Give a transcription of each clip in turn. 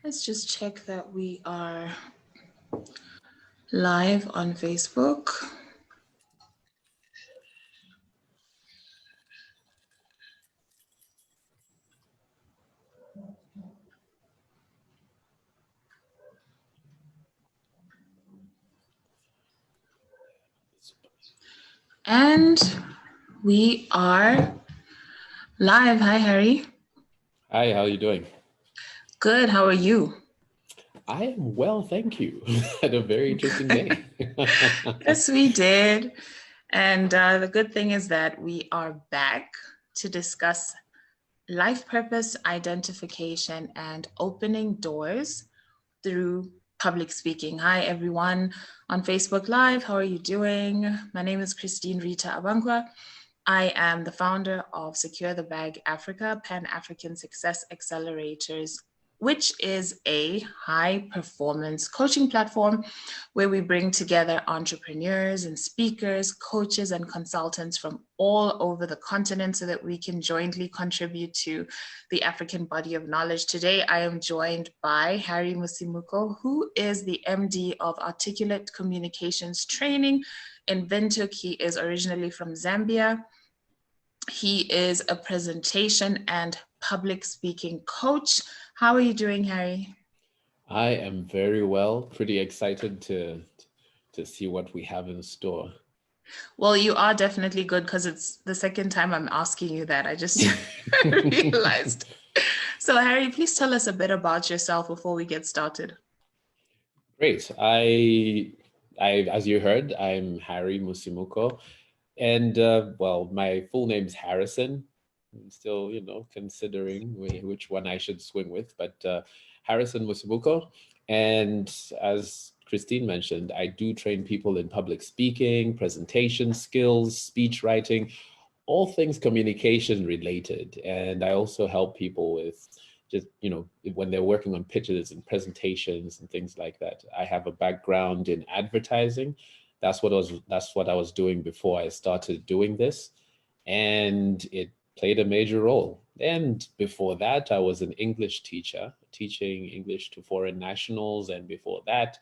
Let's just check that we are live on Facebook. And we are live. Hi, Harry. Hi, how are you doing? Good. How are you? I am well, thank you. Had a very interesting day. Yes, we did. And the good thing is that we are back to discuss life purpose identification and opening doors through public speaking. Hi, everyone on Facebook Live. How are you doing? My name is Christine-Rita Abankwah. I am the founder of Secure the Bag Africa, Pan-African Success Accelerators, which is a high-performance coaching platform where we bring together entrepreneurs and speakers, coaches, and consultants from all over the continent so that we can jointly contribute to the African body of knowledge. Today, I am joined by Harry Msimuko, who is the MD of Art-iculate Communications Training in Windhoek. He is originally from Zambia. He is a presentation and public speaking coach. How are you doing, Harry? I am very well, pretty excited to see what we have in store. Well, you are definitely good because it's the second time I'm asking you that. I just realized. So, Harry, please tell us a bit about yourself before we get started. Great. I, as you heard, I'm Harry Msimuko, and well, my full name's Harrison. I'm still, considering which one I should swing with, but Harrison Msimuko. And as Christine mentioned, I do train people in public speaking, presentation skills, speech writing, all things communication related. And I also help people with just, when they're working on pitches and presentations and things like that. I have a background in advertising. That's what I was doing before I started doing this. And it played a major role. And before that, I was an English teacher, teaching English to foreign nationals. And before that,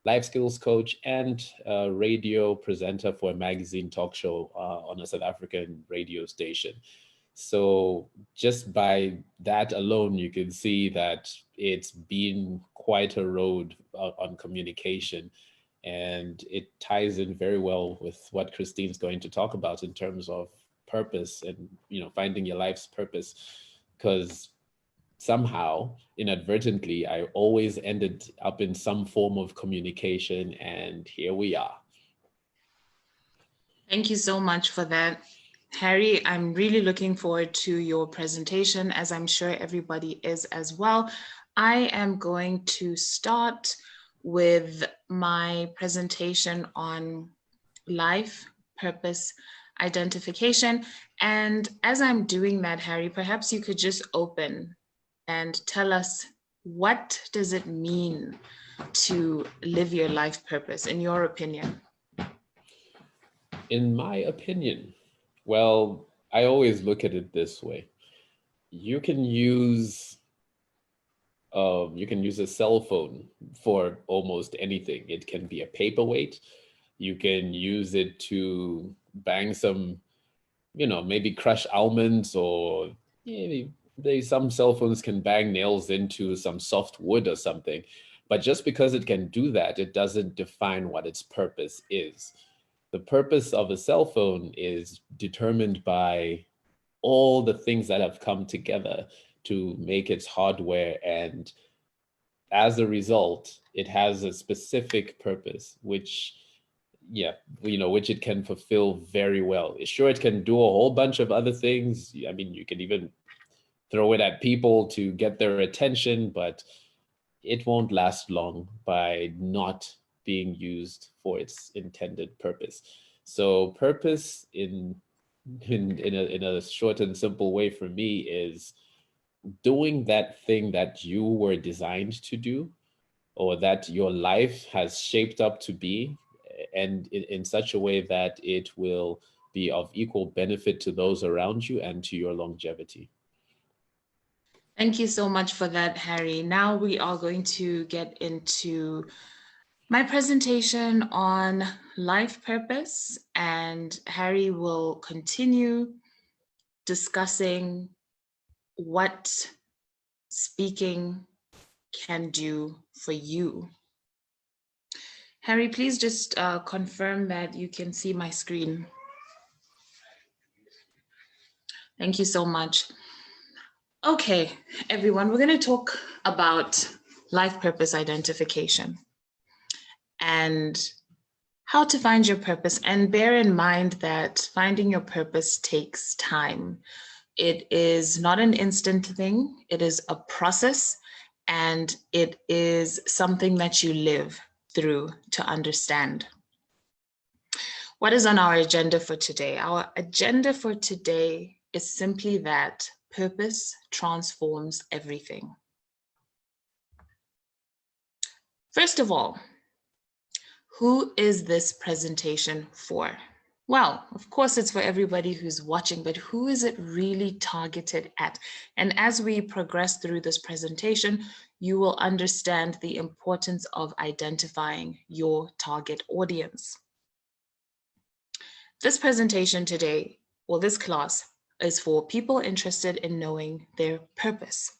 life skills coach and radio presenter for a magazine talk show on a South African radio station. So just by that alone, you can see that it's been quite a road on communication. And it ties in very well with what Christine's going to talk about in terms of purpose and, finding your life's purpose. Because somehow, inadvertently, I always ended up in some form of communication, and here we are. Thank you so much for that, Harry. I'm really looking forward to your presentation, as I'm sure everybody is as well. I am going to start with my presentation on life, purpose, identification. And as I'm doing that, Harry, perhaps you could just open and tell us, what does it mean to live your life purpose, in your opinion? In my opinion, well, I always look at it this way. You can use a cell phone for almost anything. It can be a paperweight. You can use it to bang some, maybe crush almonds, or some cell phones can bang nails into some soft wood or something. But just because it can do that, it doesn't define what its purpose is. The purpose of a cell phone is determined by all the things that have come together to make its hardware. And as a result, it has a specific purpose, which, yeah, which it can fulfill very well. Sure, it can do a whole bunch of other things. I mean, you can even throw it at people to get their attention, but it won't last long by not being used for its intended purpose. So purpose in a short and simple way for me is doing that thing that you were designed to do, or that your life has shaped up to be, and in such a way that it will be of equal benefit to those around you and to your longevity. Thank you so much for that, Harry. Now we are going to get into my presentation on life purpose, and Harry will continue discussing what speaking can do for you. Harry, please just confirm that you can see my screen. Thank you so much. Okay, everyone, we're going to talk about life purpose identification and how to find your purpose. And bear in mind that finding your purpose takes time. It is not an instant thing. It is a process, and it is something that you live through to understand. What is on our agenda for today? Our agenda for today is simply that purpose transforms everything. First of all, who is this presentation for? Well, of course, it's for everybody who's watching, but who is it really targeted at? And as we progress through this presentation, you will understand the importance of identifying your target audience. This presentation today, or this class, is for people interested in knowing their purpose.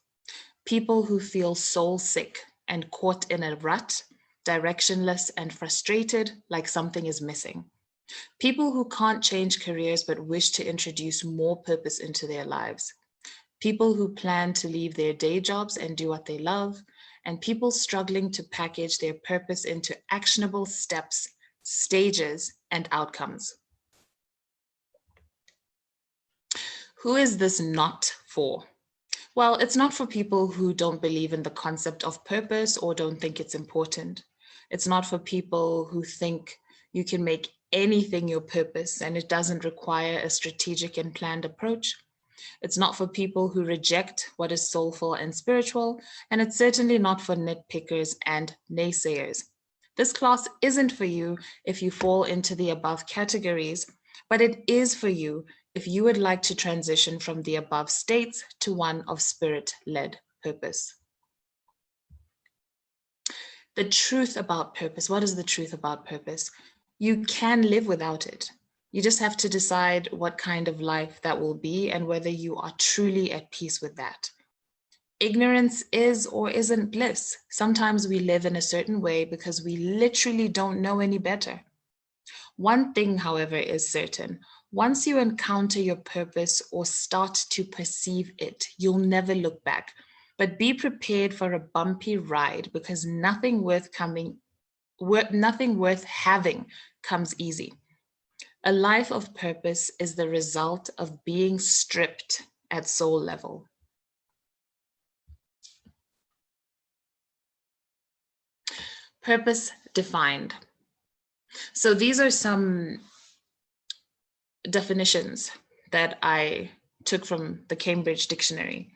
People who feel soul sick and caught in a rut, directionless and frustrated, like something is missing. People who can't change careers but wish to introduce more purpose into their lives. People who plan to leave their day jobs and do what they love, and people struggling to package their purpose into actionable steps, stages, and outcomes. Who is this not for? Well, it's not for people who don't believe in the concept of purpose or don't think it's important. It's not for people who think you can make anything your purpose and it doesn't require a strategic and planned approach. It's not for people who reject what is soulful and spiritual, and it's certainly not for nitpickers and naysayers. This class isn't for you if you fall into the above categories, but it is for you if you would like to transition from the above states to one of spirit-led purpose. The truth about purpose. What is the truth about purpose? You can live without it. You just have to decide what kind of life that will be and whether you are truly at peace with that. Ignorance is or isn't bliss. Sometimes we live in a certain way because we literally don't know any better. One thing, however, is certain. Once you encounter your purpose or start to perceive it, you'll never look back. But be prepared for a bumpy ride because nothing worth having comes easy. A life of purpose is the result of being stripped at soul level. Purpose defined. So these are some definitions that I took from the Cambridge Dictionary.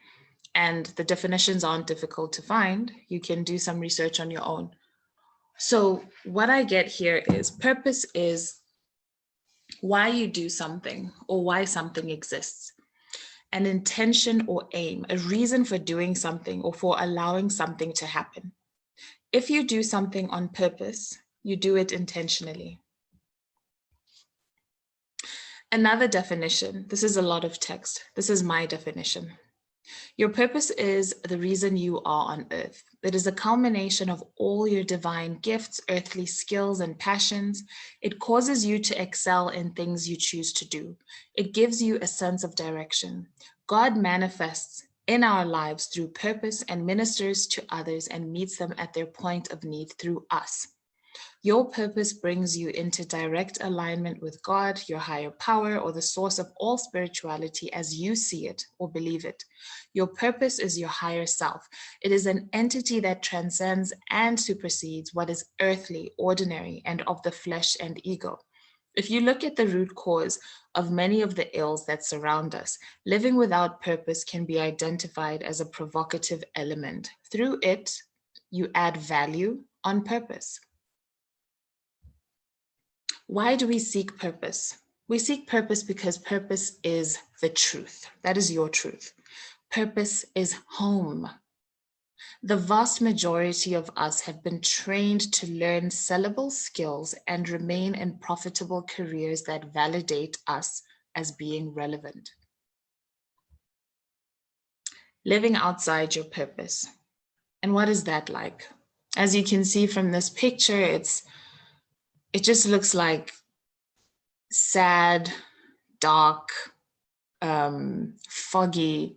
And the definitions aren't difficult to find. You can do some research on your own. So what I get here is purpose is why you do something or why something exists. An intention or aim, a reason for doing something or for allowing something to happen. If you do something on purpose, you do it intentionally. Another definition, this is a lot of text. This is my definition. Your purpose is the reason you are on earth. It is a culmination of all your divine gifts, earthly skills, and passions. It causes you to excel in things you choose to do. It gives you a sense of direction. God manifests in our lives through purpose and ministers to others and meets them at their point of need through us. Your purpose brings you into direct alignment with God, your higher power, or the source of all spirituality as you see it or believe it. Your purpose is your higher self. It is an entity that transcends and supersedes what is earthly, ordinary, and of the flesh and ego. If you look at the root cause of many of the ills that surround us, living without purpose can be identified as a provocative element. Through it, you add value on purpose. Why do we seek purpose? We seek purpose because purpose is the truth. That is your truth. Purpose is home. The vast majority of us have been trained to learn sellable skills and remain in profitable careers that validate us as being relevant. Living outside your purpose. And what is that like? As you can see from this picture, it just looks like sad, dark, foggy,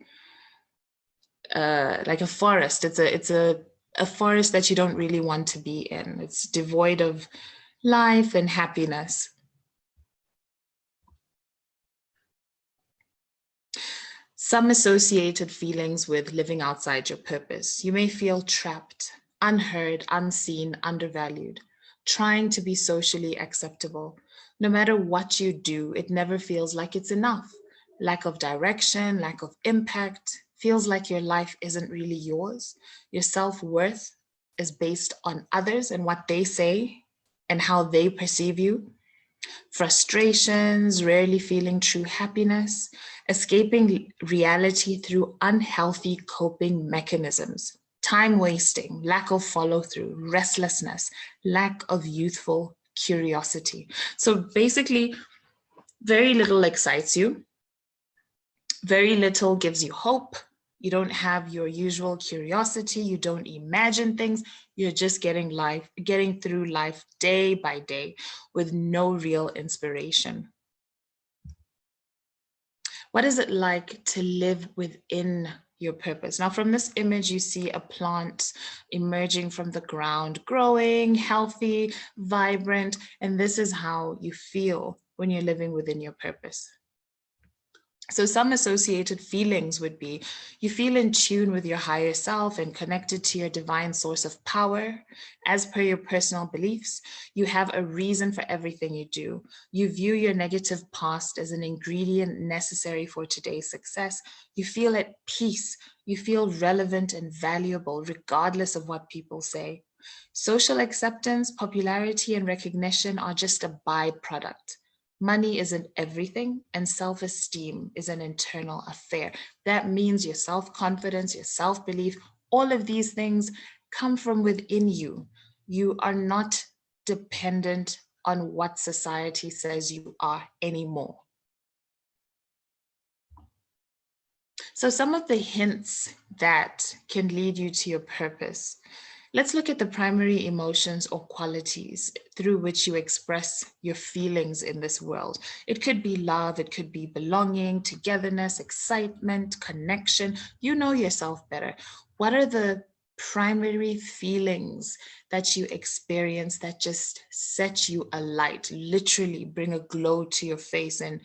like a forest. It's a forest that you don't really want to be in. It's devoid of life and happiness. Some associated feelings with living outside your purpose. You may feel trapped, unheard, unseen, undervalued, trying to be socially acceptable. No matter what you do, it never feels like it's enough. Lack of direction, lack of impact, feels like your life isn't really yours. Your self-worth is based on others and what they say and how they perceive you. Frustrations, rarely feeling true happiness, escaping reality through unhealthy coping mechanisms, time wasting, lack of follow through, restlessness, lack of youthful curiosity. So basically, very little excites you, very little gives you hope. You don't have your usual curiosity. You don't imagine things. You're just getting through life day by day with no real inspiration. What is it like to live within your purpose? Now, from this image, you see a plant emerging from the ground, growing, healthy, vibrant, and this is how you feel when you're living within your purpose. So some associated feelings would be, you feel in tune with your higher self and connected to your divine source of power. As per your personal beliefs, you have a reason for everything you do. You view your negative past as an ingredient necessary for today's success. You feel at peace. You feel relevant and valuable regardless of what people say. Social acceptance, popularity, and recognition are just a byproduct. Money isn't everything, and self-esteem is an internal affair. That means your self-confidence, your self-belief, all of these things come from within you. You are not dependent on what society says you are anymore. So some of the hints that can lead you to your purpose. Let's look at the primary emotions or qualities through which you express your feelings in this world. It could be love, it could be belonging, togetherness, excitement, connection. You know yourself better. What are the primary feelings that you experience that just set you alight, literally bring a glow to your face and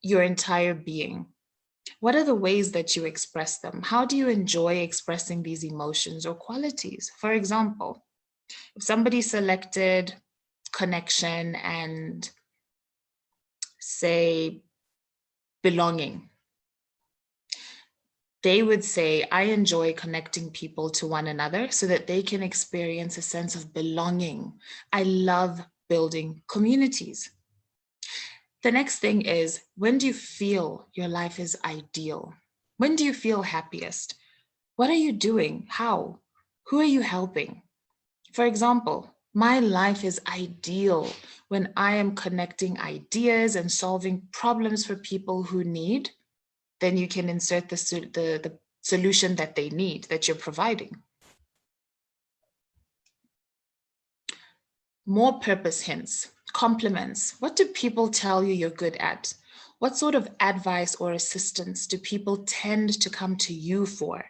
your entire being? What are the ways that you express them? How do you enjoy expressing these emotions or qualities? For example, if somebody selected connection and say belonging, they would say, I enjoy connecting people to one another so that they can experience a sense of belonging. I love building communities. The next thing is, when do you feel your life is ideal? When do you feel happiest? What are you doing? How? Who are you helping? For example, my life is ideal when I am connecting ideas and solving problems for people who need. Then you can insert the solution that they need, that you're providing. More purpose hints, compliments. What do people tell you you're good at? What sort of advice or assistance do people tend to come to you for?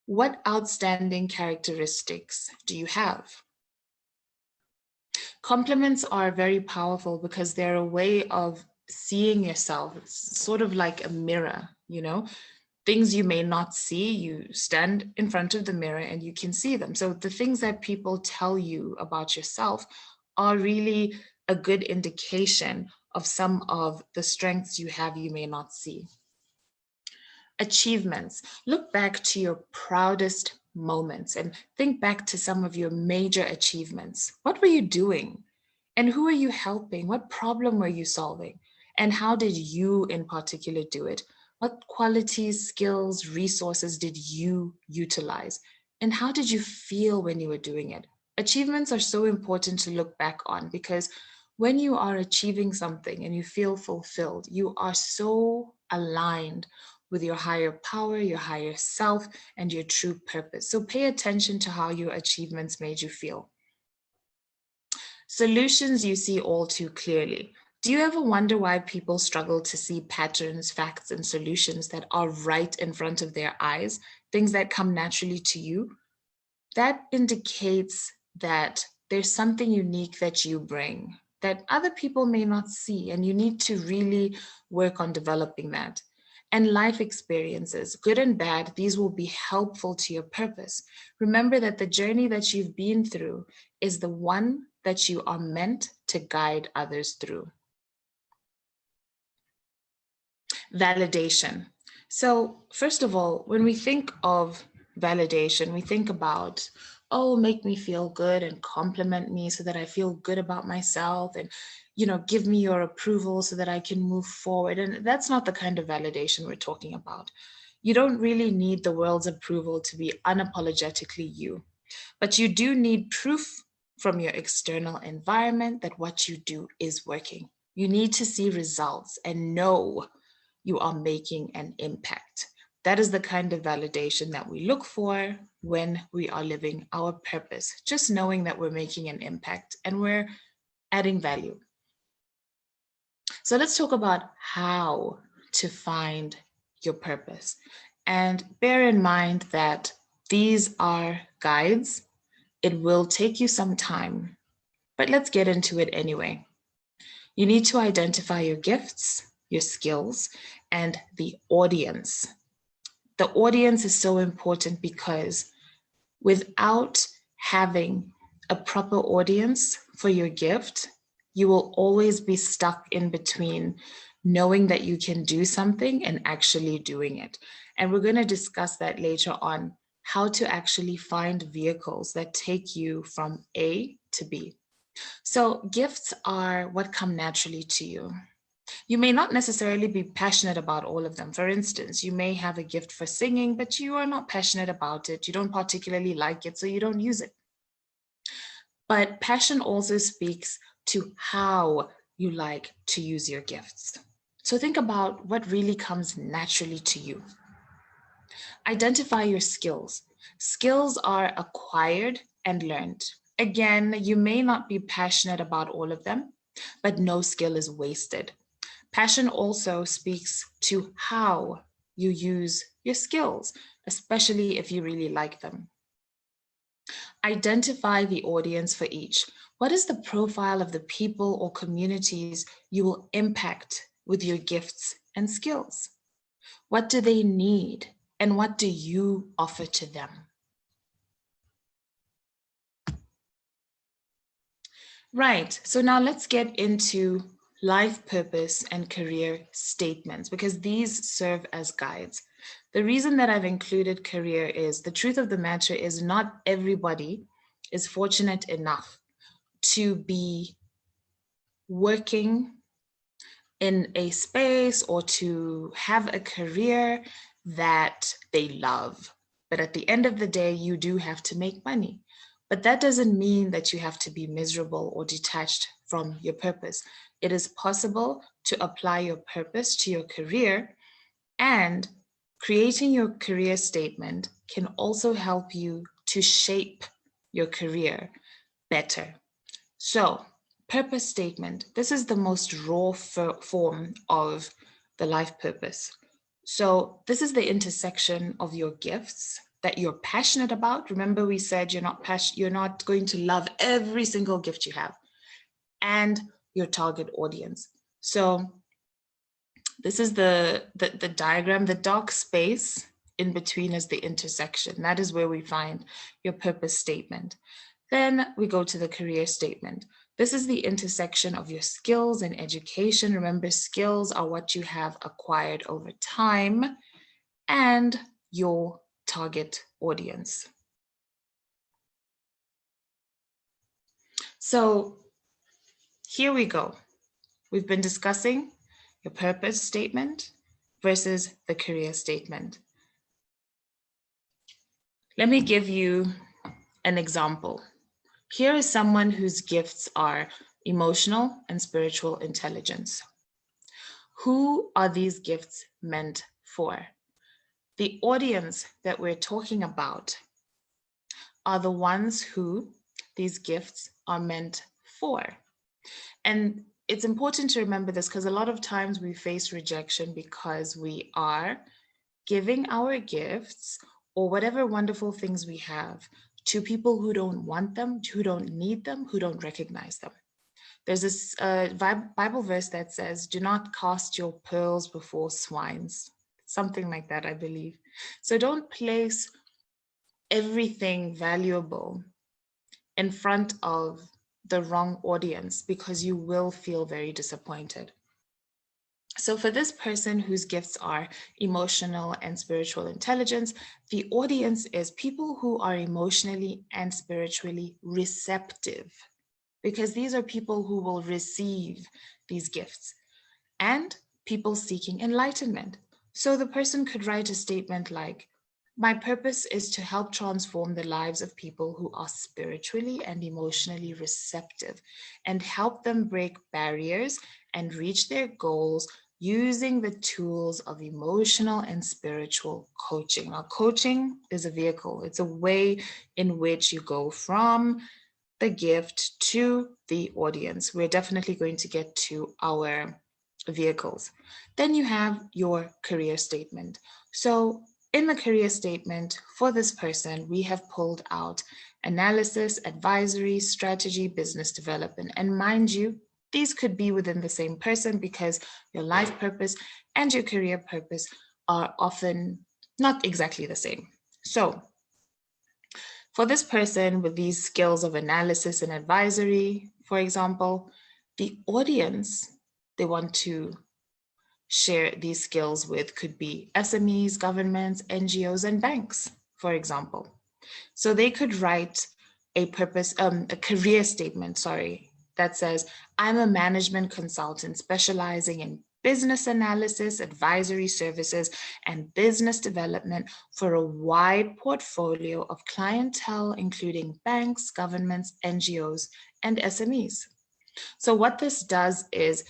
What outstanding characteristics do you have? Compliments are very powerful because they're a way of seeing yourself. It's sort of like a mirror, you know? Things you may not see, you stand in front of the mirror and you can see them. So the things that people tell you about yourself are really a good indication of some of the strengths you have you may not see. Achievements. Look back to your proudest moments and think back to some of your major achievements. What were you doing? And who are you helping? What problem were you solving? And how did you in particular do it? What qualities, skills, resources did you utilize? And how did you feel when you were doing it? Achievements are so important to look back on because when you are achieving something and you feel fulfilled, you are so aligned with your higher power, your higher self, and your true purpose. So pay attention to how your achievements made you feel. Solutions you see all too clearly. Do you ever wonder why people struggle to see patterns, facts, and solutions that are right in front of their eyes, things that come naturally to you? That indicates that there's something unique that you bring that other people may not see, and you need to really work on developing that. And life experiences, good and bad, these will be helpful to your purpose. Remember that the journey that you've been through is the one that you are meant to guide others through. Validation. So, first of all, when we think of validation, we think about, oh, make me feel good and compliment me so that I feel good about myself and, give me your approval so that I can move forward. And that's not the kind of validation we're talking about. You don't really need the world's approval to be unapologetically you, but you do need proof from your external environment that what you do is working. You need to see results and know you are making an impact. That is the kind of validation that we look for when we are living our purpose, just knowing that we're making an impact and we're adding value. So let's talk about how to find your purpose. And bear in mind that these are guides. It will take you some time, but let's get into it anyway. You need to identify your gifts, your skills, and the audience. The audience is so important because without having a proper audience for your gift, you will always be stuck in between knowing that you can do something and actually doing it. And we're going to discuss that later on, how to actually find vehicles that take you from A to B. So gifts are what come naturally to you. You may not necessarily be passionate about all of them. For instance, you may have a gift for singing, but you are not passionate about it. You don't particularly like it, so you don't use it. But passion also speaks to how you like to use your gifts. So think about what really comes naturally to you. Identify your skills. Skills are acquired and learned. Again, you may not be passionate about all of them, but no skill is wasted. Passion also speaks to how you use your skills, especially if you really like them. Identify the audience for each. What is the profile of the people or communities you will impact with your gifts and skills? What do they need, and what do you offer to them? Right, so now let's get into life purpose and career statements, because these serve as guides. The reason that I've included career is the truth of the matter is not everybody is fortunate enough to be working in a space or to have a career that they love. But at the end of the day, you do have to make money. But that doesn't mean that you have to be miserable or detached from your purpose. It is possible to apply your purpose to your career, and creating your career statement can also help you to shape your career better. So, purpose statement. This is the most raw form of the life purpose. So, this is the intersection of your gifts that you're passionate about. Remember, we said you're not going to love every single gift you have, and your target audience. So, this is the diagram. The dark space in between is the intersection. That is where we find your purpose statement. Then we go to the career statement. This is the intersection of your skills and education. Remember, skills are what you have acquired over time, and your target audience. So here we go. We've been discussing your purpose statement, versus the career statement. Let me give you an example. Here is someone whose gifts are emotional and spiritual intelligence. Who are these gifts meant for? The audience that we're talking about are the ones who these gifts are meant for. And it's important to remember this because a lot of times we face rejection because we are giving our gifts or whatever wonderful things we have to people who don't want them, who don't need them, who don't recognize them. There's this Bible verse that says, "Do not cast your pearls before swines." Something like that, I believe. So don't place everything valuable in front of the wrong audience because you will feel very disappointed. So for this person whose gifts are emotional and spiritual intelligence, the audience is people who are emotionally and spiritually receptive, because these are people who will receive these gifts, and people seeking enlightenment. So the person could write a statement like, "My purpose is to help transform the lives of people who are spiritually and emotionally receptive and help them break barriers and reach their goals using the tools of emotional and spiritual coaching." Now, coaching is a vehicle. It's a way in which you go from the gift to the audience. We're definitely going to get to our vehicles. Then you have your career statement. So in the career statement for this person, we have pulled out analysis, advisory, strategy, business development. And mind you, these could be within the same person because your life purpose and your career purpose are often not exactly the same. So for this person with these skills of analysis and advisory, for example, the audience they want to share these skills with could be SMEs, governments, NGOs, and banks, for example. So they could write a career statement, that says, "I'm a management consultant specializing in business analysis, advisory services, and business development for a wide portfolio of clientele, including banks, governments, NGOs, and SMEs." So what this does is,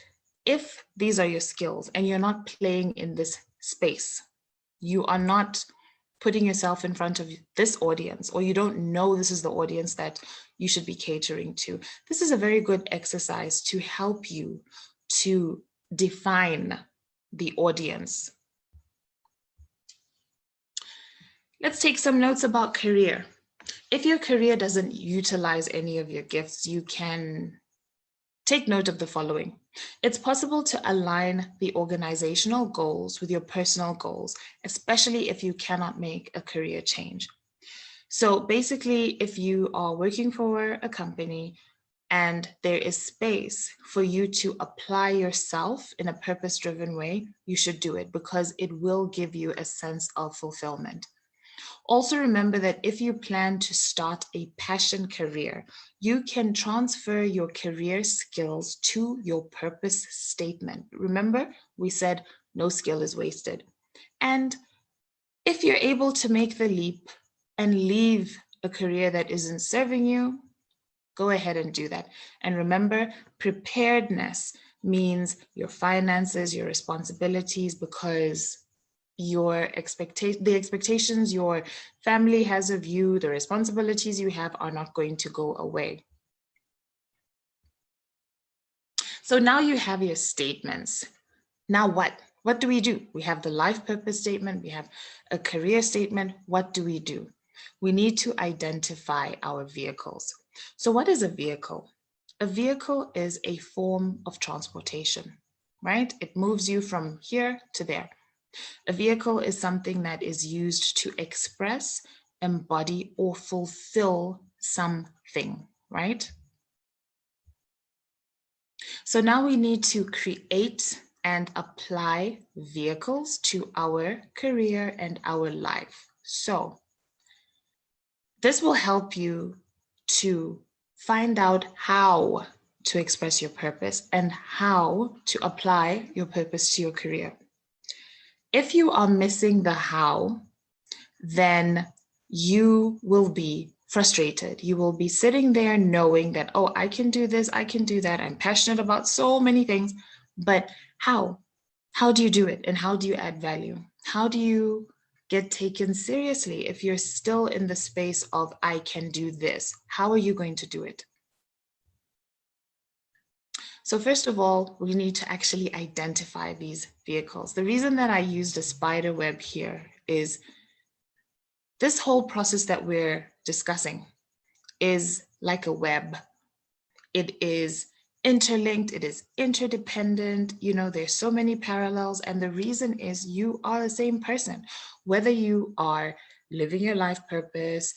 if these are your skills and you're not playing in this space, you are not putting yourself in front of this audience, or you don't know this is the audience that you should be catering to, this is a very good exercise to help you to define the audience. Let's take some notes about career. If your career doesn't utilize any of your gifts, you can take note of the following. It's possible to align the organizational goals with your personal goals, especially if you cannot make a career change. So basically, if you are working for a company and there is space for you to apply yourself in a purpose-driven way, you should do it because it will give you a sense of fulfillment. Also remember that if you plan to start a passion career, you can transfer your career skills to your purpose statement. Remember, we said no skill is wasted. And if you're able to make the leap and leave a career that isn't serving you, go ahead and do that. And remember, preparedness means your finances, your responsibilities, because the expectations your family has of you, the responsibilities you have are not going to go away. So now you have your statements. Now what? What do we do? We have the life purpose statement, we have a career statement. What do? We need to identify our vehicles. So what is a vehicle? A vehicle is a form of transportation, right? It moves you from here to there. A vehicle is something that is used to express, embody, or fulfill something, right? So now we need to create and apply vehicles to our career and our life. So this will help you to find out how to express your purpose and how to apply your purpose to your career. If you are missing the how, then you will be frustrated. You will be sitting there knowing that, oh, I can do this, I can do that. I'm passionate about so many things, but how? How do you do it? And how do you add value? How do you get taken seriously if you're still in the space of, I can do this? How are you going to do it? So first of all, we need to actually identify these vehicles. The reason that I used a spider web here is this whole process that we're discussing is like a web. It is interlinked, it is interdependent, you know, there's so many parallels. And the reason is you are the same person, whether you are living your life purpose,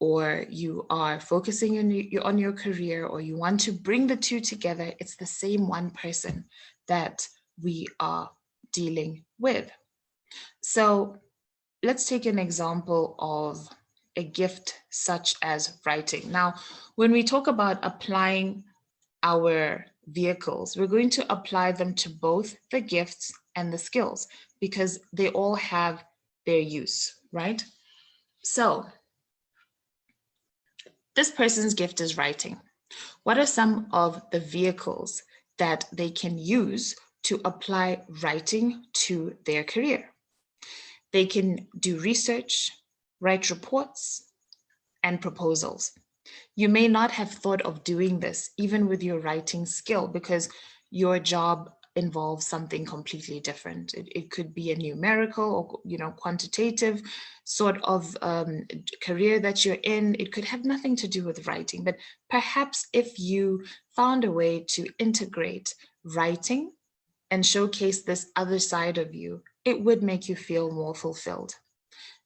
or you are focusing on your career, or you want to bring the two together, it's the same one person that we are dealing with. So let's take an example of a gift such as writing. Now, when we talk about applying our vehicles, we're going to apply them to both the gifts and the skills because they all have their use, right? So this person's gift is writing. What are some of the vehicles that they can use to apply writing to their career? They can do research, write reports, and proposals. You may not have thought of doing this even with your writing skill because your job involves something completely different. It could be a numerical or, you know, quantitative sort of career that you're in. It could have nothing to do with writing, but perhaps if you found a way to integrate writing and showcase this other side of you, it would make you feel more fulfilled.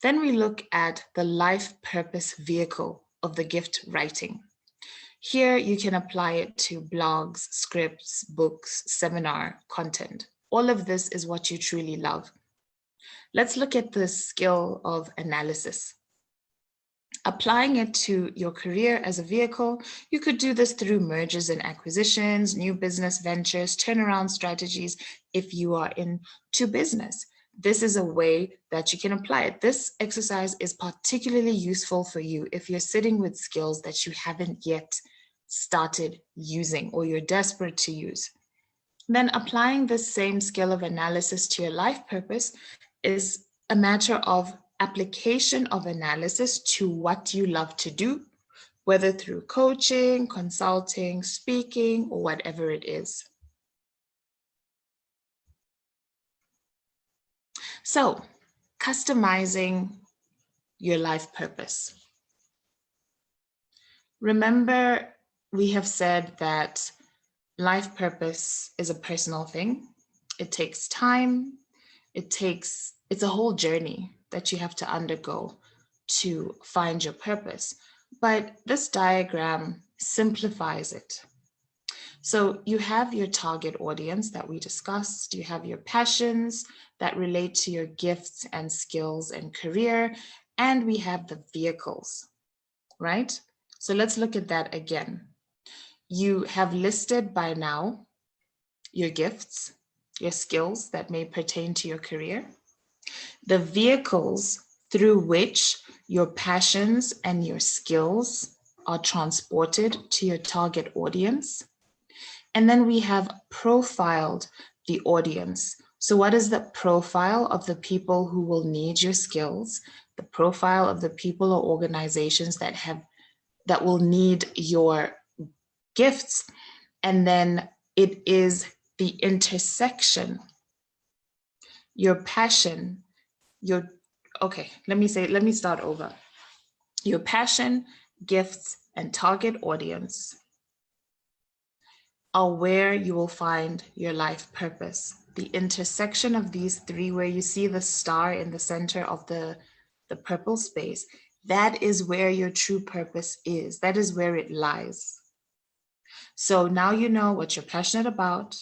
Then we look at the life purpose vehicle of the gift writing. Here you can apply it to blogs, scripts, books, seminar content. All of this is what you truly love. Let's look at the skill of analysis. Applying it to your career as a vehicle, you could do this through mergers and acquisitions, new business ventures, turnaround strategies if you are into business. This is a way that you can apply it. This exercise is particularly useful for you if you're sitting with skills that you haven't yet started using or you're desperate to use. Then applying this same skill of analysis to your life purpose is a matter of application of analysis to what you love to do, whether through coaching, consulting, speaking, or whatever it is. So, customizing your life purpose. Remember, we have said that life purpose is a personal thing. It takes time. It's a whole journey that you have to undergo to find your purpose. But this diagram simplifies it. So you have your target audience that we discussed. You have your passions that relate to your gifts and skills and career. And we have the vehicles, right? So let's look at that again. You have listed by now your gifts, your skills that may pertain to your career, the vehicles through which your passions and your skills are transported to your target audience. And then we have profiled the audience. So what is the profile of the people who will need your skills, the profile of the people or organizations that will need your gifts, and then it is the intersection, your passion, let me start over. Your passion, gifts, and target audience are where you will find your life purpose. The intersection of these three, where you see the star in the center of the purple space, that is where your true purpose is. That is where it lies. So now you know what you're passionate about,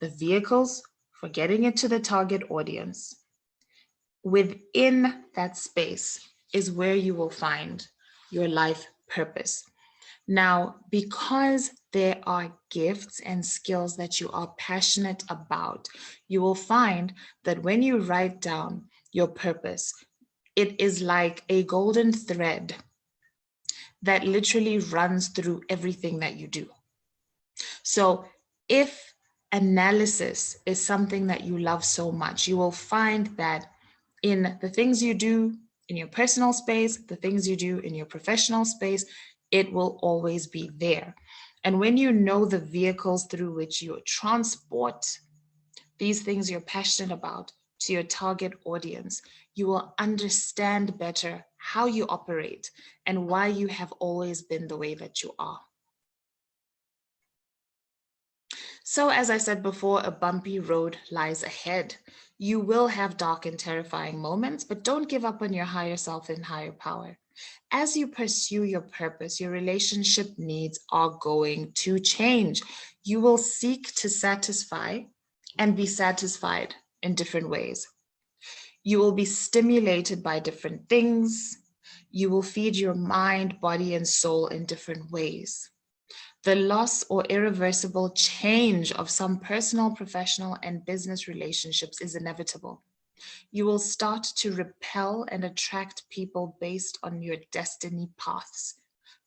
the vehicles for getting it to the target audience. Within that space is where you will find your life purpose. Now, because there are gifts and skills that you are passionate about, you will find that when you write down your purpose, it is like a golden thread that literally runs through everything that you do. So if analysis is something that you love so much, you will find that in the things you do in your personal space, the things you do in your professional space, it will always be there. And when you know the vehicles through which you transport these things you're passionate about to your target audience, you will understand better how you operate and why you have always been the way that you are. So as I said before, a bumpy road lies ahead. You will have dark and terrifying moments, but don't give up on your higher self and higher power. As you pursue your purpose, your relationship needs are going to change. You will seek to satisfy and be satisfied in different ways. You will be stimulated by different things. You will feed your mind, body, and soul in different ways. The loss or irreversible change of some personal, professional, and business relationships is inevitable. You will start to repel and attract people based on your destiny paths.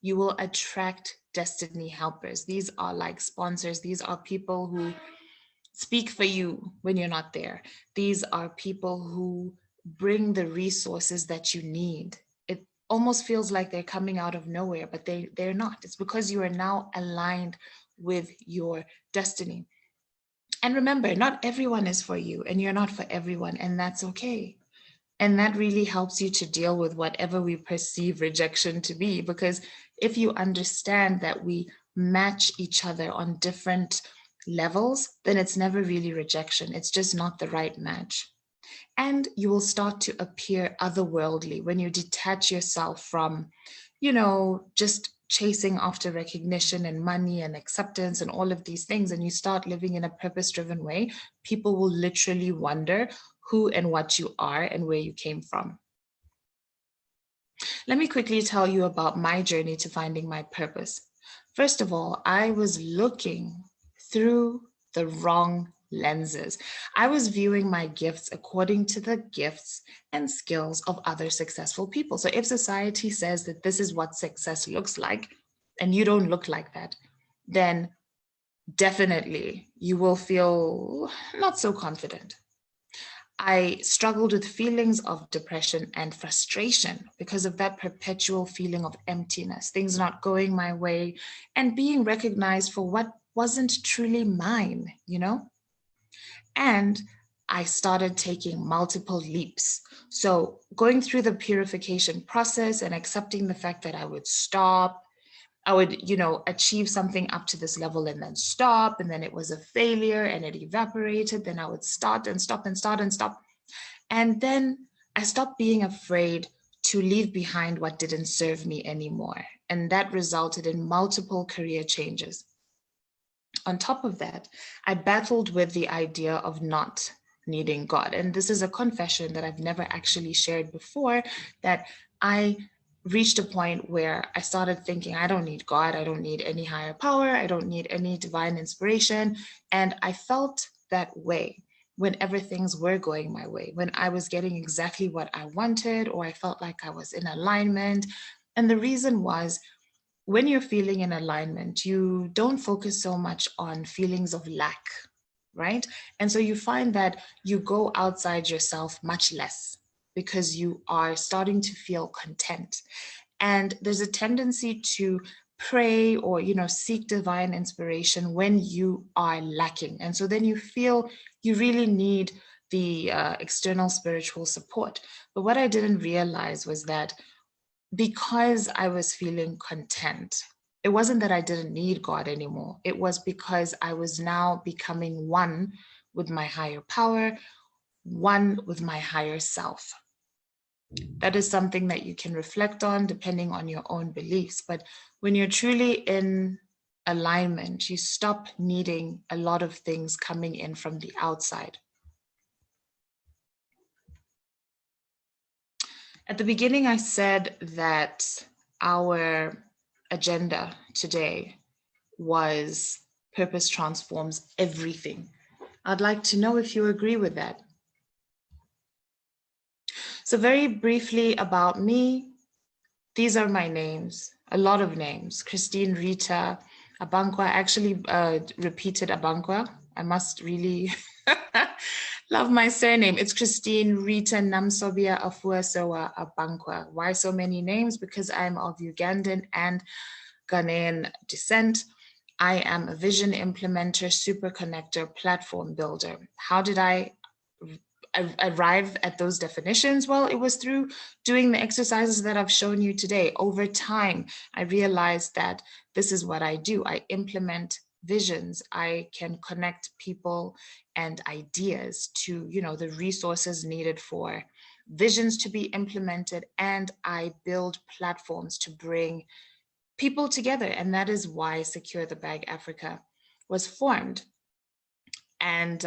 You will attract destiny helpers. These are like sponsors. These are people who speak for you when you're not there. These are people who bring the resources that you need. It almost feels like they're coming out of nowhere, but they're not. It's because you are now aligned with your destiny. And remember, not everyone is for you, and you're not for everyone, and that's okay. And that really helps you to deal with whatever we perceive rejection to be, because if you understand that we match each other on different levels, then it's never really rejection. It's just not the right match. And you will start to appear otherworldly when you detach yourself from, just chasing after recognition and money and acceptance and all of these things, and you start living in a purpose-driven way. People will literally wonder who and what you are and where you came from. Let me quickly tell you about my journey to finding my purpose. First of all, I was looking through the wrong lenses. I was viewing my gifts according to the gifts and skills of other successful people. So if society says that this is what success looks like, and you don't look like that, then definitely you will feel not so confident. I struggled with feelings of depression and frustration because of that perpetual feeling of emptiness, things not going my way, and being recognized for what wasn't truly mine, And I started taking multiple leaps. So going through the purification process and accepting the fact that I would stop, I would, achieve something up to this level and then stop, and then it was a failure and it evaporated. Then I would start and stop and start and stop. And then I stopped being afraid to leave behind what didn't serve me anymore. And that resulted in multiple career changes. On top of that, I battled with the idea of not needing God. And this is a confession that I've never actually shared before, that I reached a point where I started thinking, I don't need God, I don't need any higher power, I don't need any divine inspiration. And I felt that way whenever things were going my way, when I was getting exactly what I wanted, or I felt like I was in alignment. And the reason was, when you're feeling in alignment, you don't focus so much on feelings of lack, right? And so you find that you go outside yourself much less because you are starting to feel content. And there's a tendency to pray or seek divine inspiration when you are lacking, and so then you feel you really need the external spiritual support. But what I didn't realize was that because I was feeling content, it wasn't that I didn't need God anymore. It was because I was now becoming one with my higher power, one with my higher self. That is something that you can reflect on depending on your own beliefs. But when you're truly in alignment, you stop needing a lot of things coming in from the outside. At the beginning, I said that our agenda today was purpose transforms everything. I'd like to know if you agree with that. So very briefly about me, these are my names, a lot of names. Christine-Rita, Abankwah, I actually repeated Abankwah. I must really love my surname. It's Christine-Rita Namsobia Afuasowa Abankwah. Why so many names? Because I'm of Ugandan and Ghanaian descent. I am a vision implementer, super connector, platform builder. How did I arrive at those definitions? Well, it was through doing the exercises that I've shown you today. Over time, I realized that this is what I do. I implement visions. I can connect people and ideas to, the resources needed for visions to be implemented, and I build platforms to bring people together. And that is why Secure the Bag Africa was formed. And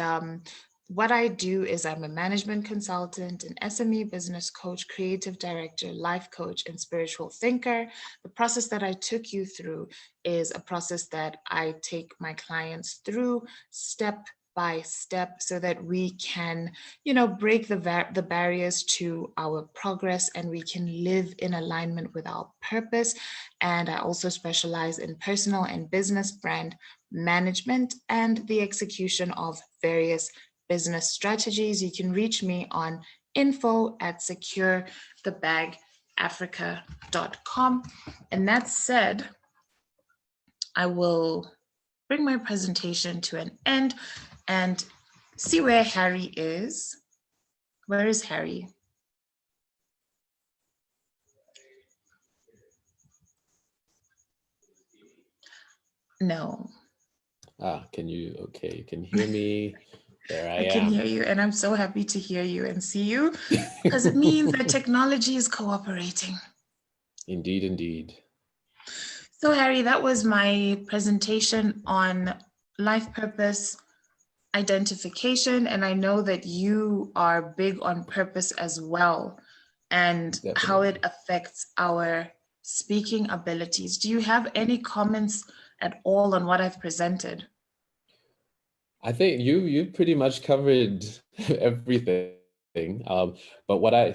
what I do is I'm a management consultant, an SME business coach, creative director, life coach, and spiritual thinker. The process that I took you through is a process that I take my clients through step by step so that we can, break the barriers to our progress and we can live in alignment with our purpose. And I also specialize in personal and business brand management and the execution of various business strategies. You can reach me on info@securethebagafrica.com. And that said, I will bring my presentation to an end and see where Harry is. Where is Harry? No. Can you hear me? There I am. I can hear you, and I'm so happy to hear you and see you because it means that technology is cooperating. Indeed, indeed. So Harry, that was my presentation on life purpose identification, and I know that you are big on purpose as well and Definitely. How it affects our speaking abilities. Do you have any comments at all on what I've presented? I think you pretty much covered everything. But what I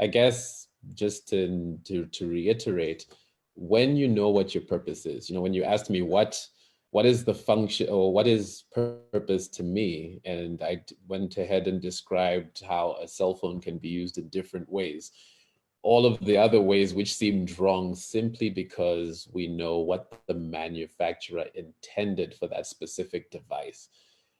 guess just to reiterate, when you know what your purpose is, when you asked me what is the function or what is purpose to me, and I went ahead and described how a cell phone can be used in different ways. All of the other ways which seemed wrong simply because we know what the manufacturer intended for that specific device.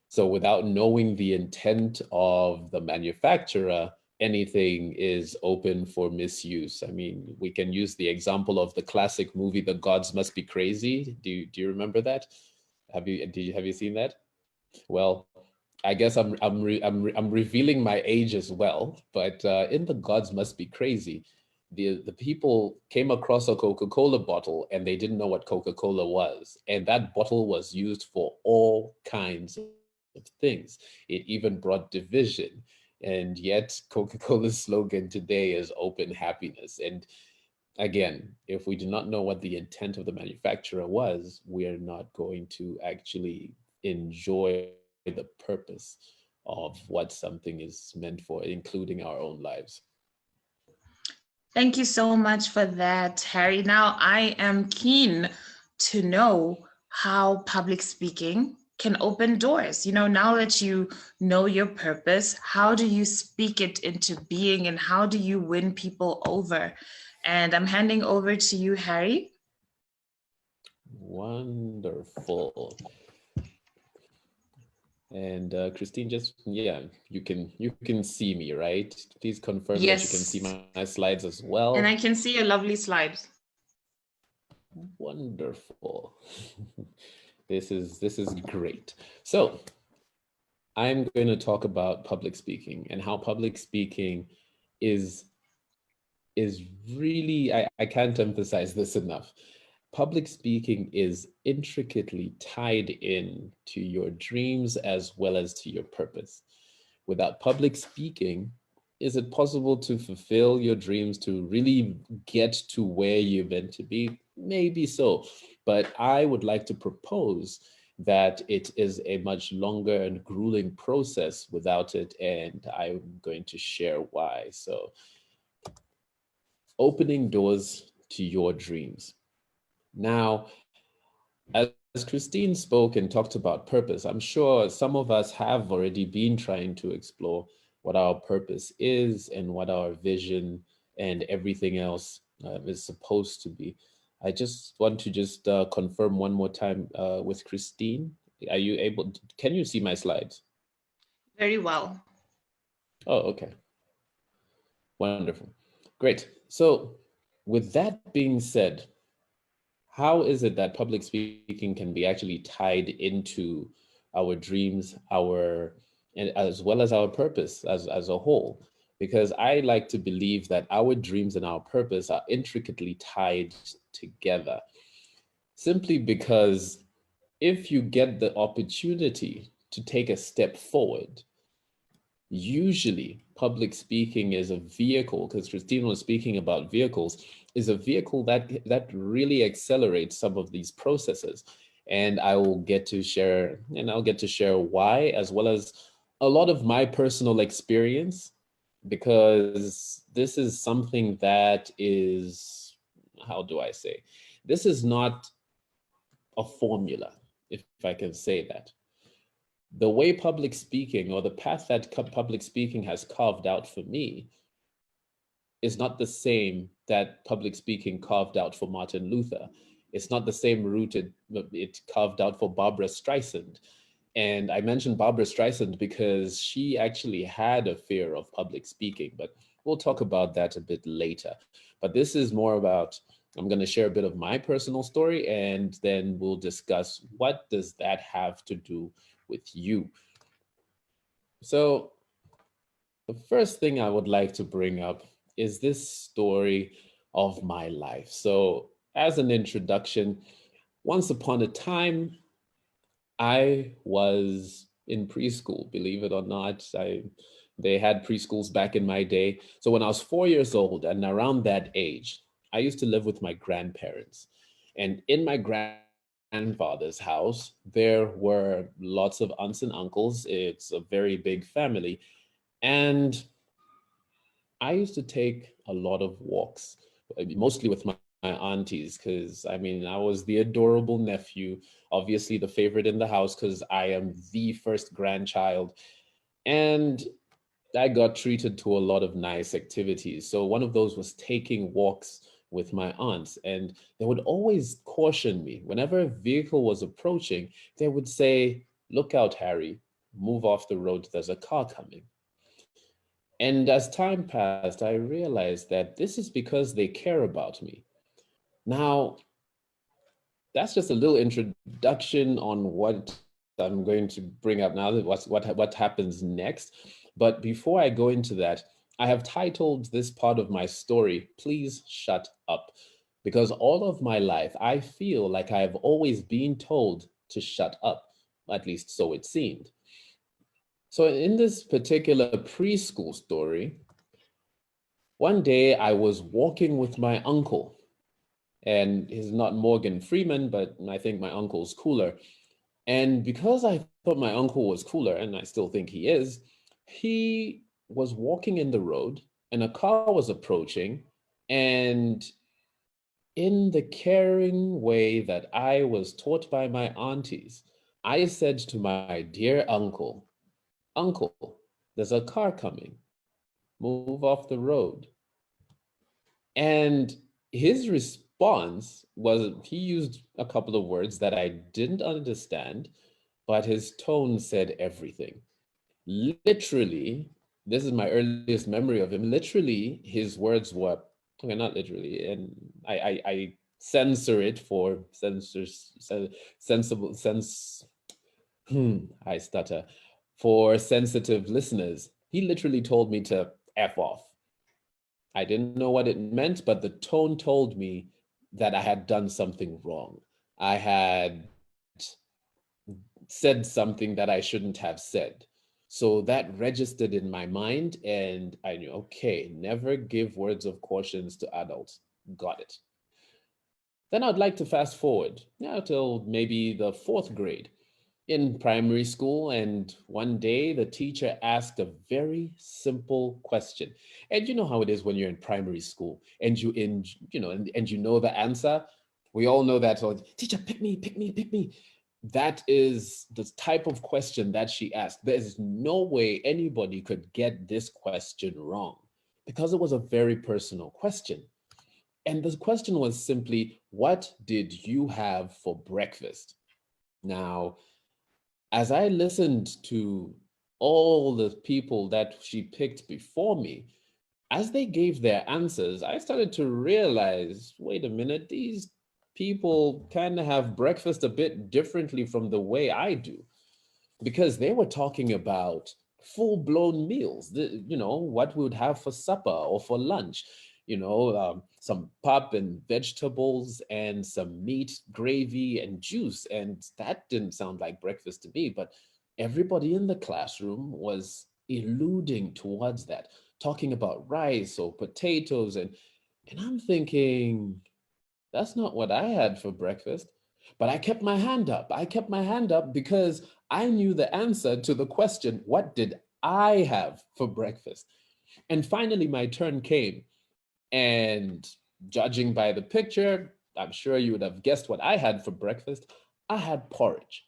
So without knowing the intent of the manufacturer, anything is open for misuse. I mean, we can use the example of the classic movie, The Gods Must Be Crazy. Do you remember that? Have you seen that? Well, I guess I'm revealing my age as well. But in The Gods Must Be Crazy, the people came across a Coca-Cola bottle and they didn't know what Coca-Cola was, and that bottle was used for all kinds of things. It even brought division, and yet Coca-Cola's slogan today is open happiness. And again, if we do not know what the intent of the manufacturer was, we are not going to actually enjoy the purpose of what something is meant for, including our own lives. Thank you so much for that, Harry. Now, I am keen to know how public speaking can open doors. Now that you know your purpose, how do you speak it into being and how do you win people over? And I'm handing over to you, Harry. Wonderful. And Christine, you can see me, right? Please confirm that you can see my slides as well. And I can see your lovely slides. Wonderful. This is great. So I'm going to talk about public speaking and how public speaking is really, I can't emphasize this enough. Public speaking is intricately tied in to your dreams as well as to your purpose. Without public speaking, is it possible to fulfill your dreams, to really get to where you're meant to be? Maybe so. But I would like to propose that it is a much longer and grueling process without it. And I'm going to share why. So, opening doors to your dreams. Now, as Christine spoke and talked about purpose, I'm sure some of us have already been trying to explore what our purpose is and what our vision and everything else is supposed to be. I just want to just confirm one more time with Christine. Are you able to, can you see my slides? Very well. Oh, okay. Wonderful. Great. So with that being said, how is it that public speaking can be actually tied into our dreams, our and as well as our purpose as a whole? Because I like to believe that our dreams and our purpose are intricately tied together, simply because if you get the opportunity to take a step forward, usually public speaking is a vehicle, because Christine was speaking about vehicles, is a vehicle that really accelerates some of these processes. And I'll get to share why, as well as a lot of my personal experience, because this is something that is, how do I say, this is not a formula, if I can say that. The way public speaking, or the path that public speaking has carved out for me, is not the same that public speaking carved out for Martin Luther. It's not the same route it carved out for Barbara Streisand. And I mentioned Barbara Streisand because she actually had a fear of public speaking, but we'll talk about that a bit later. But this is more about, I'm going to share a bit of my personal story, and then we'll discuss what does that have to do with you. So the first thing I would like to bring up is this story of my life. So, as an introduction, once upon a time, I was in preschool, believe it or not. They had preschools back in my day. So, when I was 4 years old and around that age, I used to live with my grandparents. And in my grandfather's house, there were lots of aunts and uncles. It's a very big family. And I used to take a lot of walks, mostly with my aunties, because I mean, I was the adorable nephew, obviously the favorite in the house, because I am the first grandchild. And I got treated to a lot of nice activities. So one of those was taking walks with my aunts. And they would always caution me whenever a vehicle was approaching, they would say, "Look out, Harry, move off the road, there's a car coming." And as time passed, I realized that this is because they care about me. Now, that's just a little introduction on what I'm going to bring up now, what happens next. But before I go into that, I have titled this part of my story, "Please Shut Up." Because all of my life, I feel like I have always been told to shut up, at least so it seemed. So in this particular preschool story, one day I was walking with my uncle, and he's not Morgan Freeman, but I think my uncle's cooler. And because I thought my uncle was cooler, and I still think he is, he was walking in the road and a car was approaching. And in the caring way that I was taught by my aunties, I said to my dear uncle, "Uncle, there's a car coming. Move off the road." And his response was, he used a couple of words that I didn't understand, but his tone said everything. Literally, this is my earliest memory of him. Literally, his words were, okay, not literally, and I censor it for sensible sense. I stutter. For sensitive listeners, he literally told me to F off. I didn't know what it meant, but the tone told me that I had done something wrong. I had said something that I shouldn't have said. So that registered in my mind, and I knew, okay, never give words of cautions to adults. Got it. Then I'd like to fast forward till maybe the fourth grade in primary school, and one day the teacher asked a very simple question. And you know how it is when you're in primary school and and you know the answer. We all know that. So, teacher, pick me, pick me, pick me. That is the type of question that she asked. There is no way anybody could get this question wrong because it was a very personal question. And the question was simply, what did you have for breakfast? Now, as I listened to all the people that she picked before me, as they gave their answers, I started to realize, wait a minute, these people kind of have breakfast a bit differently from the way I do, because they were talking about full-blown meals, what we would have for supper or for lunch, some pap and vegetables and some meat, gravy and juice. And that didn't sound like breakfast to me, but everybody in the classroom was alluding towards that, talking about rice or potatoes. And I'm thinking, that's not what I had for breakfast. But I kept my hand up. I kept my hand up because I knew the answer to the question, what did I have for breakfast? And finally, my turn came. And judging by the picture, I'm sure you would have guessed what I had for breakfast. I had porridge.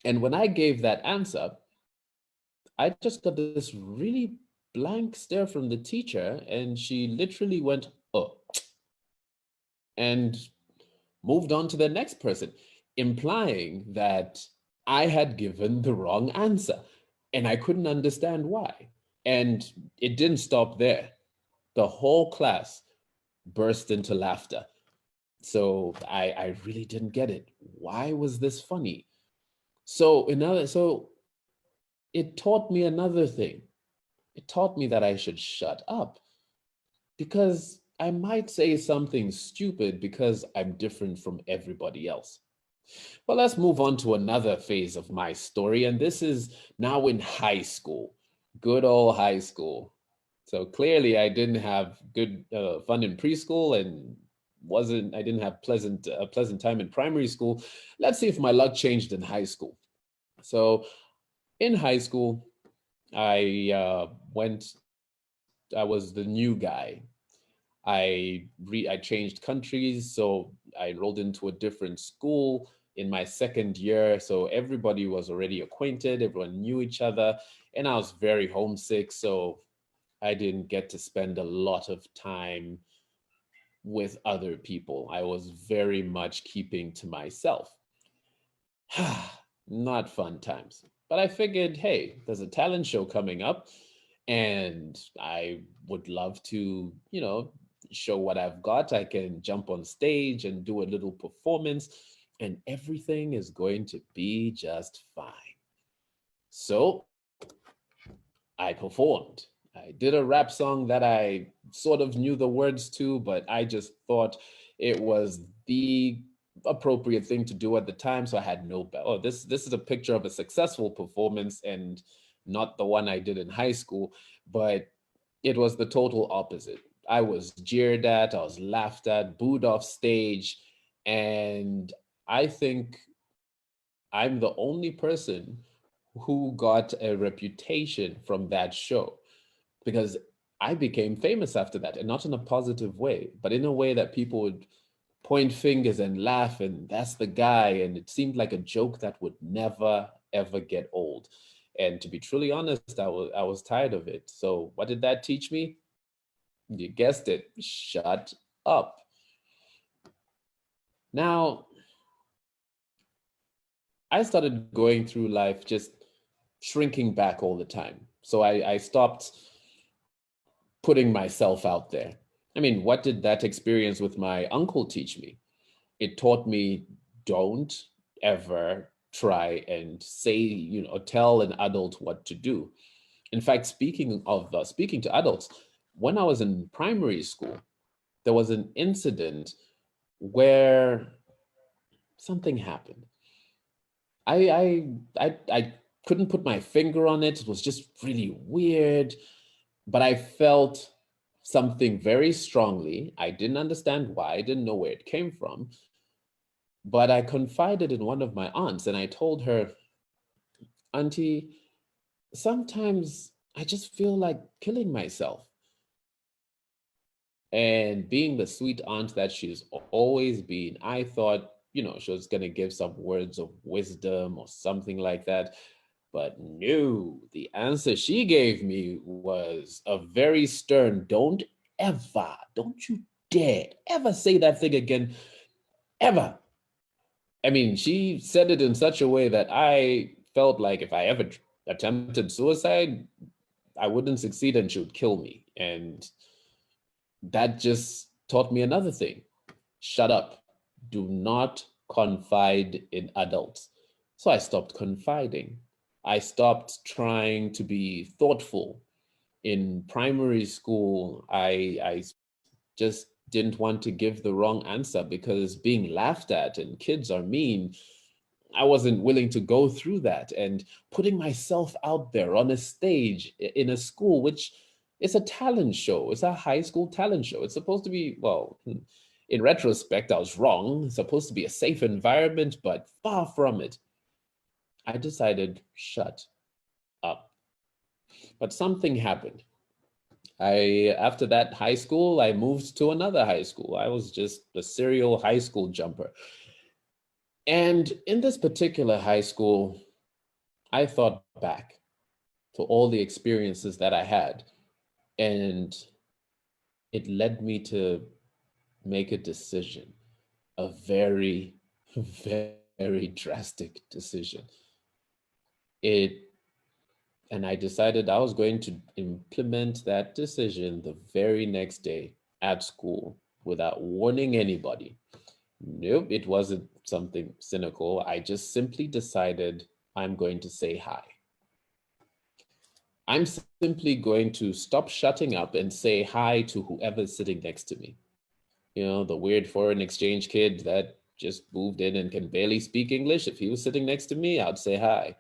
And when I gave that answer, I just got this really blank stare from the teacher, and she literally went, oh, and moved on to the next person, implying that I had given the wrong answer. And I couldn't understand why. And it didn't stop there. The whole class burst into laughter. So I really didn't get it. Why was this funny? So it taught me another thing. It taught me that I should shut up, because I might say something stupid because I'm different from everybody else. Well, let's move on to another phase of my story, and this is now in high school. Good old high school. So clearly, I didn't have good fun in preschool, and I didn't have pleasant time in primary school. Let's see if my luck changed in high school. So in high school, I was the new guy. I changed countries, so I enrolled into a different school in my second year. So everybody was already acquainted, everyone knew each other, and I was very homesick. So I didn't get to spend a lot of time with other people. I was very much keeping to myself. Not fun times. But I figured, hey, there's a talent show coming up, and I would love to, show what I've got. I can jump on stage and do a little performance, and everything is going to be just fine. So I performed. I did a rap song that I sort of knew the words to, but I just thought it was the appropriate thing to do at the time. So I had oh, this is a picture of a successful performance and not the one I did in high school, but it was the total opposite. I was jeered at, I was laughed at, booed off stage, and I think I'm the only person who got a reputation from that show, because I became famous after that, and not in a positive way, but in a way that people would point fingers and laugh, and that's the guy. And it seemed like a joke that would never, ever get old. And to be truly honest, I was tired of it. So what did that teach me? You guessed it, shut up. Now, I started going through life just shrinking back all the time. So I stopped putting myself out there. I mean, what did that experience with my uncle teach me? It taught me, don't ever try and say, tell an adult what to do. In fact, speaking to adults, when I was in primary school, there was an incident where something happened. I couldn't put my finger on it. It was just really weird. But I felt something very strongly. I didn't understand why, I didn't know where it came from. But I confided in one of my aunts and I told her, Auntie, sometimes I just feel like killing myself. And being the sweet aunt that she's always been, I thought, she was going to give some words of wisdom or something like that. But no, the answer she gave me was a very stern, don't you dare ever say that thing again, ever. I mean, she said it in such a way that I felt like if I ever attempted suicide, I wouldn't succeed and she would kill me. And that just taught me another thing. Shut up. Do not confide in adults. So I stopped confiding. I stopped trying to be thoughtful. In primary school, I just didn't want to give the wrong answer because being laughed at and kids are mean. I wasn't willing to go through that, and putting myself out there on a stage in a school, which is a talent show. It's a high school talent show. It's supposed to be, well, in retrospect, I was wrong. It's supposed to be a safe environment, but far from it. I decided, shut up. But something happened. After that high school, I moved to another high school. I was just a serial high school jumper. And in this particular high school, I thought back to all the experiences that I had, and it led me to make a decision, a very, very drastic decision. It, and I decided I was going to implement that decision the very next day at school without warning anybody. Nope, it wasn't something cynical. I just simply decided I'm going to say hi. I'm simply going to stop shutting up and say hi to whoever's sitting next to me. The weird foreign exchange kid that just moved in and can barely speak English. If he was sitting next to me, I'd say hi.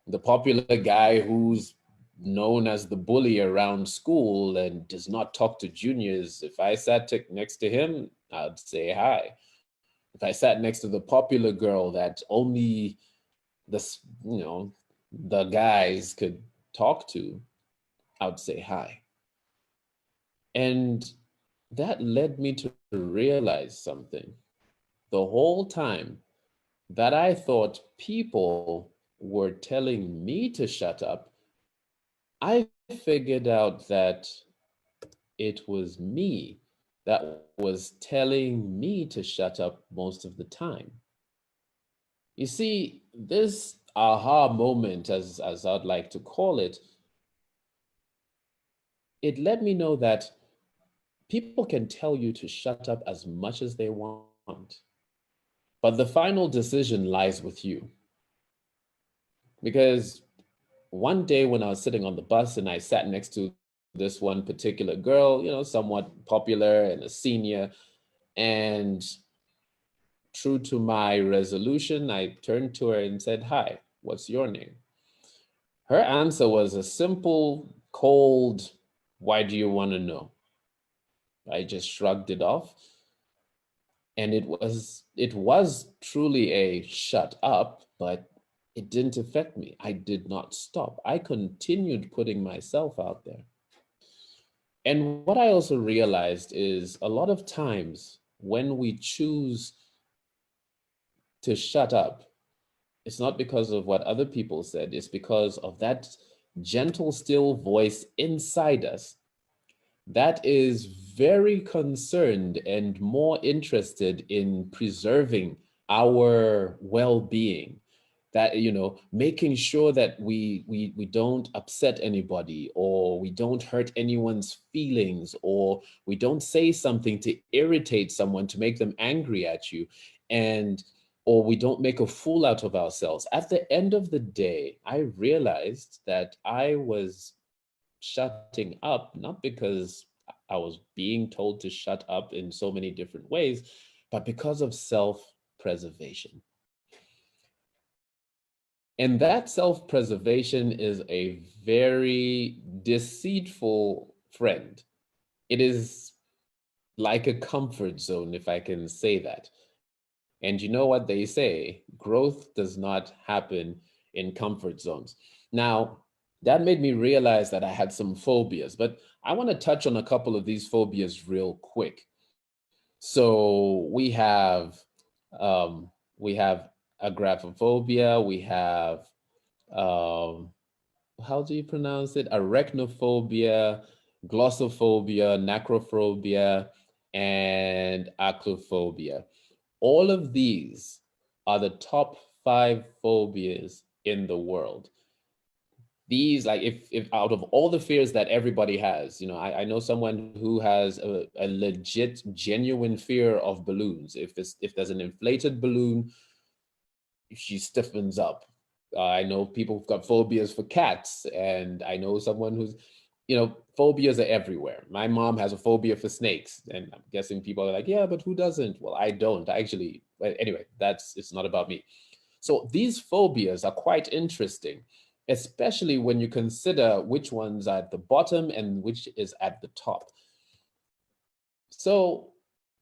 The popular guy who's known as the bully around school and does not talk to juniors, if I sat next to him, I'd say hi. If I sat next to the popular girl that only the, the guys could talk to, I would say hi. And that led me to realize something. The whole time that I thought people were telling me to shut up, I figured out that it was me that was telling me to shut up most of the time. You see, this aha moment, as I'd like to call it, it let me know that people can tell you to shut up as much as they want, but the final decision lies with you. Because one day when I was sitting on the bus and I sat next to this one particular girl, somewhat popular and a senior, and true to my resolution, I turned to her and said, "Hi, what's your name?" Her answer was a simple, cold, "Why do you want to know?" I just shrugged it off. And it was truly a shut up, but it didn't affect me. I did not stop. I continued putting myself out there. And what I also realized is a lot of times when we choose to shut up, it's not because of what other people said, it's because of that gentle, still voice inside us that is very concerned and more interested in preserving our well-being, that making sure that we don't upset anybody, or we don't hurt anyone's feelings, or we don't say something to irritate someone to make them angry at you, and or we don't make a fool out of ourselves. At the end of the day, I realized that I was shutting up, not because I was being told to shut up in so many different ways, but because of self preservation. And that self-preservation is a very deceitful friend. It is like a comfort zone, if I can say that. And you know what they say, growth does not happen in comfort zones. Now, that made me realize that I had some phobias, but I want to touch on a couple of these phobias real quick. So we have agoraphobia, we have um, how do you pronounce it? Arachnophobia, glossophobia, necrophobia, and aclophobia. All of these are the top 5 phobias in the world. These, like, if out of all the fears that everybody has, I know someone who has a legit, genuine fear of balloons. If there's an inflated balloon, she stiffens up. I know people who've got phobias for cats, and I know someone who's, phobias are everywhere. My mom has a phobia for snakes, and I'm guessing people are like, yeah, but who doesn't? Well, I don't actually. But anyway, it's not about me. So these phobias are quite interesting, especially when you consider which ones are at the bottom and which is at the top. So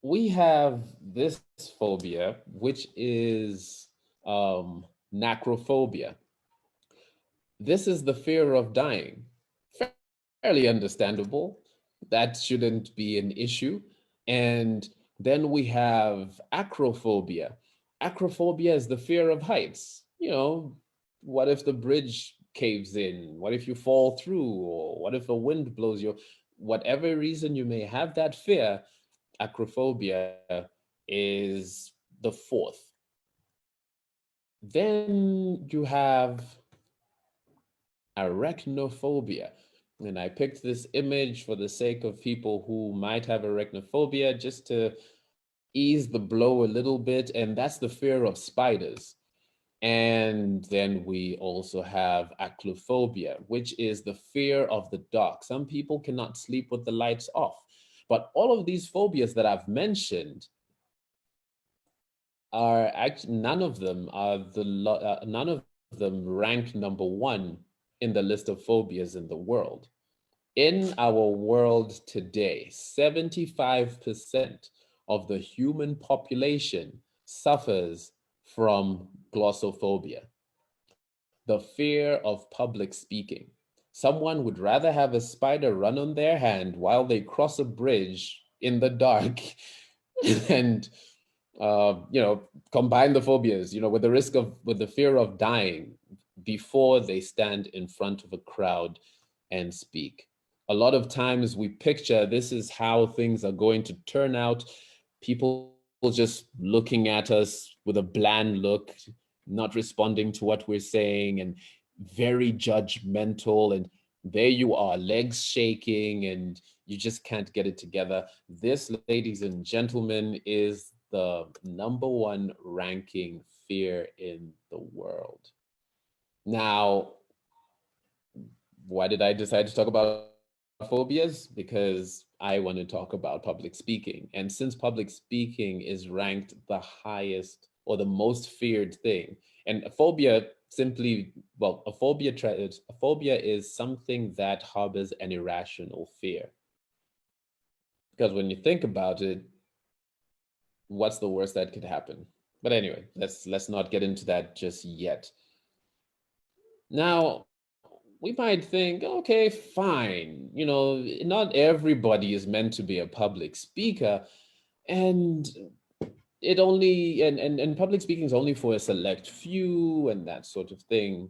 we have this phobia, which is necrophobia. This is the fear of dying. Fairly understandable. That shouldn't be an issue. And then we have acrophobia. Acrophobia is the fear of heights. What if the bridge caves in? What if you fall through? Or what if a wind blows you? Whatever reason you may have that fear, acrophobia is the fourth. Then you have arachnophobia. And I picked this image for the sake of people who might have arachnophobia, just to ease the blow a little bit. And that's the fear of spiders. And then we also have aclophobia, which is the fear of the dark. Some people cannot sleep with the lights off. But all of these phobias that I've mentioned are actually, none of them rank number one in the list of phobias in the world. In our world today, 75% of the human population suffers from glossophobia, the fear of public speaking. Someone would rather have a spider run on their hand while they cross a bridge in the dark and combine the phobias, with the fear of dying before they stand in front of a crowd and speak. A lot of times we picture this is how things are going to turn out. People just looking at us with a bland look, not responding to what we're saying, and very judgmental. And there you are, legs shaking, and you just can't get it together. This, ladies and gentlemen, is the number one ranking fear in the world. Now, why did I decide to talk about phobias? Because I want to talk about public speaking. And since public speaking is ranked the highest or the most feared thing, and a phobia simply, well, a phobia is something that harbors an irrational fear. Because when you think about it, what's the worst that could happen? But anyway, let's not get into that just yet. Now, we might think, okay, fine, not everybody is meant to be a public speaker, and public speaking is only for a select few and that sort of thing.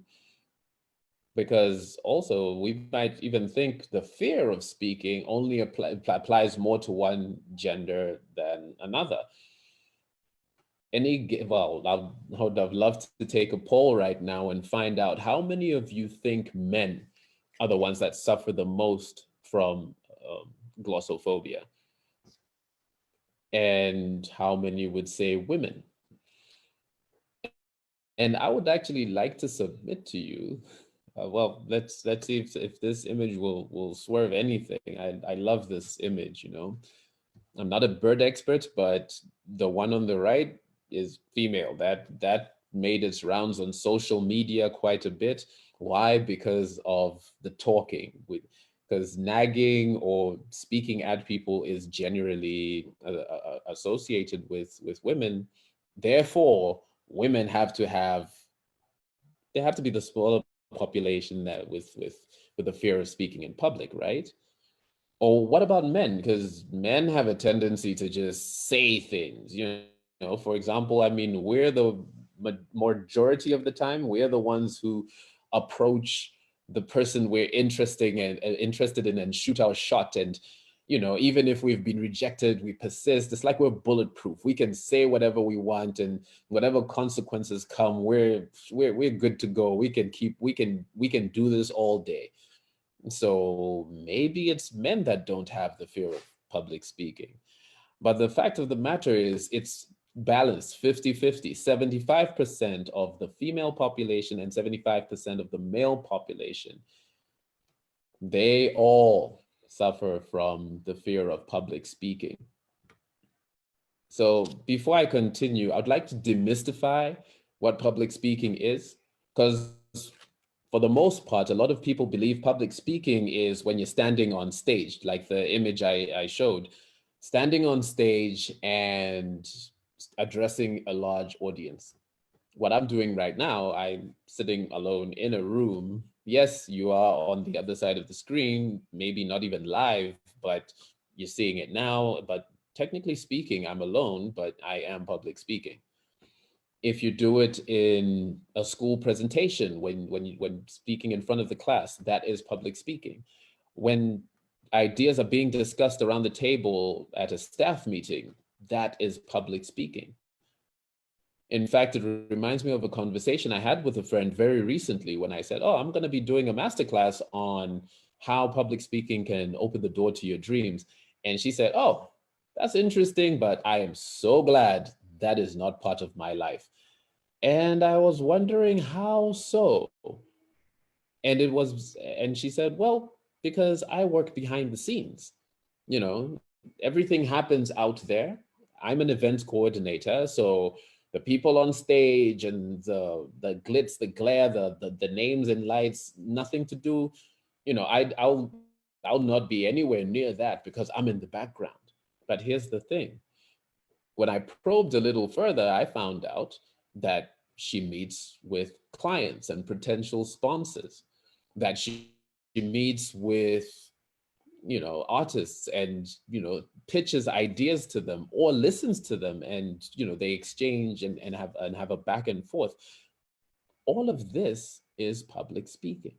Because also we might even think the fear of speaking only applies more to one gender than another. I would have loved to take a poll right now and find out how many of you think men are the ones that suffer the most from glossophobia, and how many would say women. And I would actually like to submit to you. Let's see if this image will swerve anything. I love this image. I'm not a bird expert, but the one on the right is female. That made its rounds on social media quite a bit. Why? Because of the talking. Because nagging or speaking at people is generally associated with women. Therefore, women have to have, they have to be the smaller population that with the fear of speaking in public, right? Or what about men? Because men have a tendency to just say things. For example, I mean, we're the majority of the time, we're the ones who approach the person we're interested in and shoot our shot. And even if we've been rejected, we persist. It's like we're bulletproof. We can say whatever we want, and whatever consequences come, we're good to go. We can do this all day. So maybe it's men that don't have the fear of public speaking. But the fact of the matter is it's balanced 50-50, 75% of the female population and 75% of the male population. They all suffer from the fear of public speaking. So before I continue, I'd like to demystify what public speaking is, because for the most part, a lot of people believe public speaking is when you're standing on stage, like the image I showed, standing on stage and addressing a large audience. What I'm doing right now, I'm sitting alone in a room. Yes, you are on the other side of the screen, maybe not even live, but you're seeing it now. But technically speaking, I'm alone, but I am public speaking. If you do it in a school presentation, when speaking in front of the class, that is public speaking. When ideas are being discussed around the table at a staff meeting, that is public speaking. In fact, it reminds me of a conversation I had with a friend very recently when I said, oh, I'm going to be doing a masterclass on how public speaking can open the door to your dreams. And she said, oh, that's interesting, but I am so glad that is not part of my life. And I was wondering how so. And she said, well, because I work behind the scenes. Everything happens out there. I'm an event coordinator, so the people on stage and the glitz, the glare, the names and lights, nothing to do. I'll not be anywhere near that because I'm in the background. But here's the thing. When I probed a little further, I found out that she meets with clients and potential sponsors, that she meets with artists and pitches ideas to them or listens to them, and they exchange and have a back and forth. All of this is public speaking.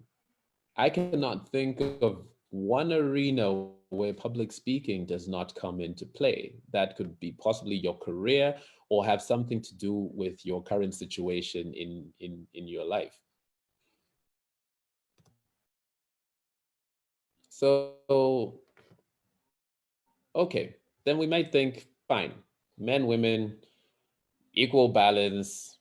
I cannot think of one arena where public speaking does not come into play. That could be possibly your career or have something to do with your current situation in your life. So, okay, then we might think, fine, men, women, equal balance,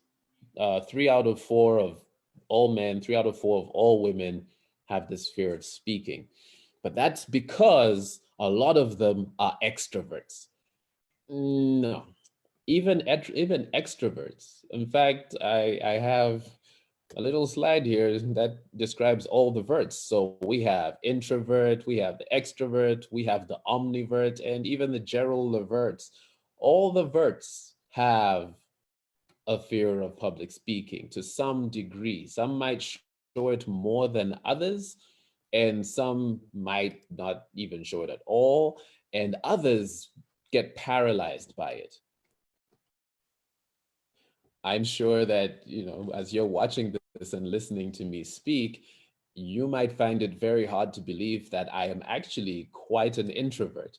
3 out of 4 of all men, 3 out of 4 of all women have this fear of speaking. But that's because a lot of them are extroverts. No, even extroverts. In fact, I have a little slide here that describes all the verts. So we have introvert, we have the extrovert, we have the omnivert, and even the Gerald Leverts. All the verts have a fear of public speaking to some degree. Some might show it more than others, and some might not even show it at all, and others get paralyzed by it. I'm sure that, as you're watching this and listening to me speak, you might find it very hard to believe that I am actually quite an introvert.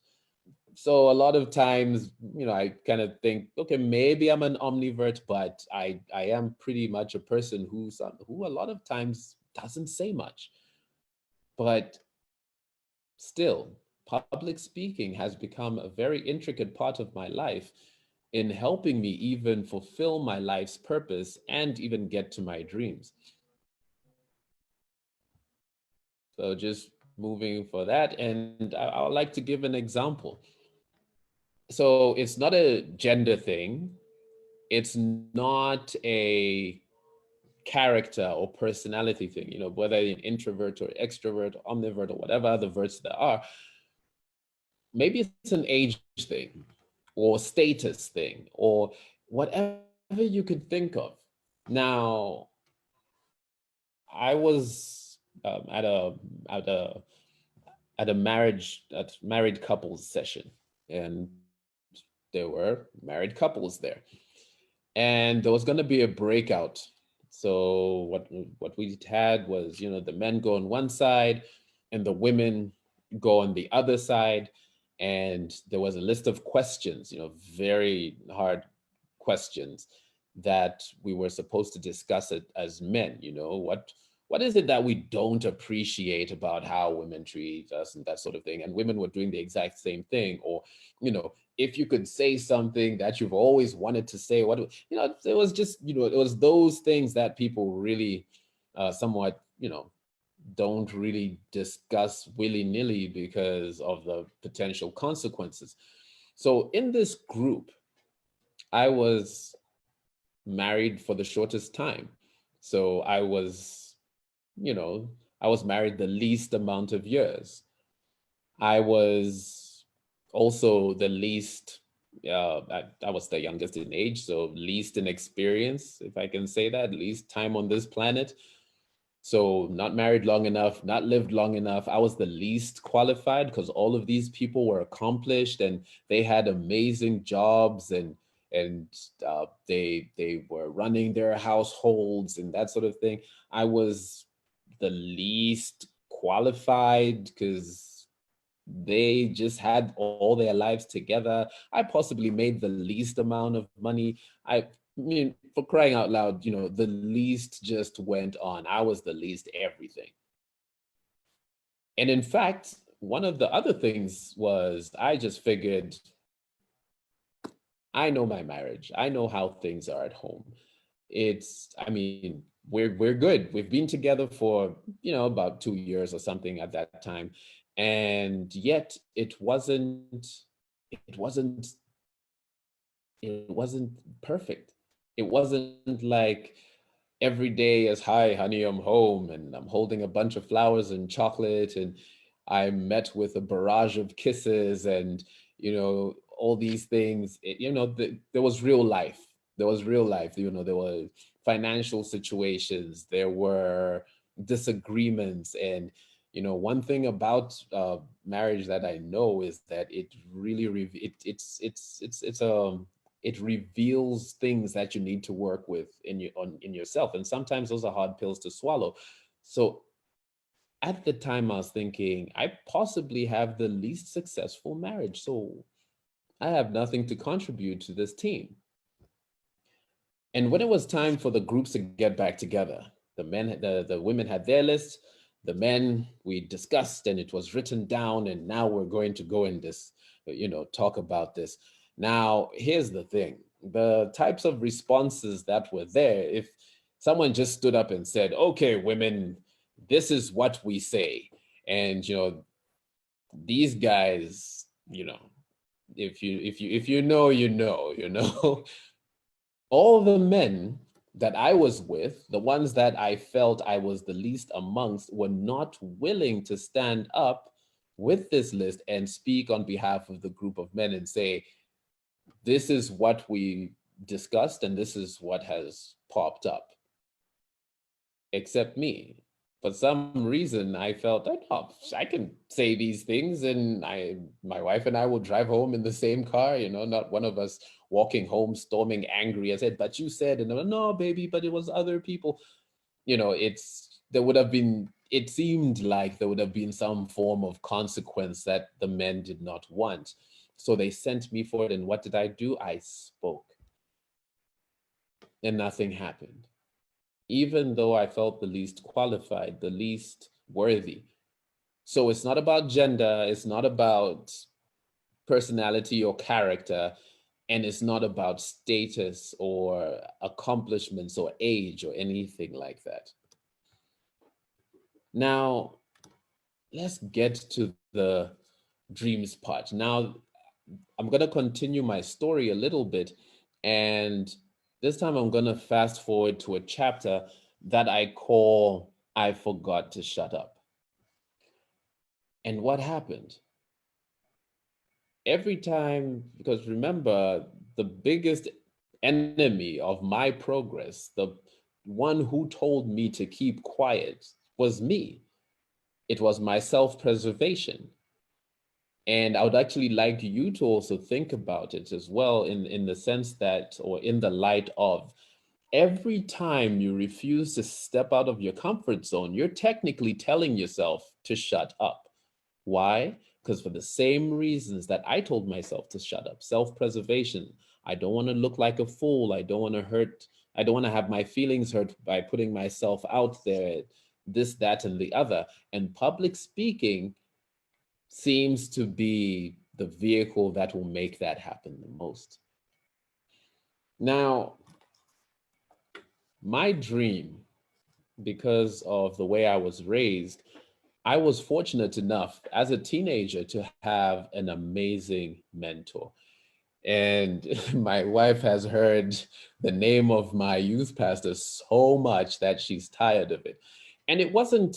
So a lot of times, I kind of think, okay, maybe I'm an omnivert, but I am pretty much a person who a lot of times doesn't say much. But still, public speaking has become a very intricate part of my life in helping me even fulfill my life's purpose and even get to my dreams. So just moving for that, and I would like to give an example. So it's not a gender thing. It's not a character or personality thing, you know, whether you're an introvert or extrovert or omnivert or whatever other verts there are. Maybe it's an age thing or status thing or whatever you could think of. Now, I was at a married couples session, and there were married couples there, and there was going to be a breakout. So what we had was, you know, the men go on one side and the women go on the other side, and there was a list of questions, you know, very hard questions that we were supposed to discuss it as men. You know, what is it that we don't appreciate about how women treat us and that sort of thing? And women were doing the exact same thing. Or, you know, if you could say something that you've always wanted to say, what, you know, it was just, you know, it was those things that people really somewhat, you know, don't really discuss willy-nilly because of the potential consequences. So in this group, I was married for the shortest time. So I was, you know, I was married the least amount of years. I was also the least, I was the youngest in age, so least in experience, if I can say that, least time on this planet. So not married long enough, not lived long enough. I was the least qualified because all of these people were accomplished and they had amazing jobs, and they were running their households and that sort of thing. I was the least qualified because they just had all their lives together. I possibly made the least amount of money. I mean, for crying out loud, you know, the least just went on. I was the least everything. And in fact, one of the other things was I just figured, I know my marriage. I know how things are at home. I mean, we're good. We've been together for, you know, about 2 years or something at that time. And yet it wasn't it wasn't perfect. It wasn't like every day as, hi, honey, I'm home and I'm holding a bunch of flowers and chocolate and I'm met with a barrage of kisses and, you know, all these things. You know, there was real life. There was real life. You know, there were financial situations. There were disagreements. And, you know, one thing about marriage that I know is that it really, it reveals things that you need to work with in yourself, and sometimes those are hard pills to swallow. So at the time I was thinking, I possibly have the least successful marriage, so I have nothing to contribute to this team. And when it was time for the groups to get back together, the women had their list, the men we discussed, and it was written down, and now we're going to go in this, you know, talk about this. Now, here's the thing. The types of responses that were there, if someone just stood up and said, okay, women, this is what we say. And, you know, these guys, you know, if you know, you know, you know, all the men that I was with, the ones that I felt I was the least amongst, were not willing to stand up with this list and speak on behalf of the group of men and say, this is what we discussed and this is what has popped up. Except me. For some reason, I felt that, oh, I can say these things, and my wife and I will drive home in the same car, you know, not one of us walking home storming angry. I said, but you said, and no, baby, but it was other people. You know, it seemed like there would have been some form of consequence that the men did not want. So they sent me for it. And what did I do? I spoke. And nothing happened. Even though I felt the least qualified, the least worthy. So it's not about gender, it's not about personality or character, and it's not about status or accomplishments or age or anything like that. Now, let's get to the dreams part. Now, I'm going to continue my story a little bit, and This time I'm going to fast forward to a chapter that I call I Forgot to Shut Up. And what happened? Every time, because remember, the biggest enemy of my progress, the one who told me to keep quiet, was me. It was my self-preservation. And I would actually like you to also think about it as well, in the sense that, or in the light of, every time you refuse to step out of your comfort zone, you're technically telling yourself to shut up. Why? Because for the same reasons that I told myself to shut up, self-preservation. I don't want to look like a fool. I don't want to hurt. I don't want to have my feelings hurt by putting myself out there, this, that, and the other. And public speaking seems to be the vehicle that will make that happen the most. Now, my dream, because of the way I was raised, I was fortunate enough as a teenager to have an amazing mentor. And my wife has heard the name of my youth pastor so much that she's tired of it. And it wasn't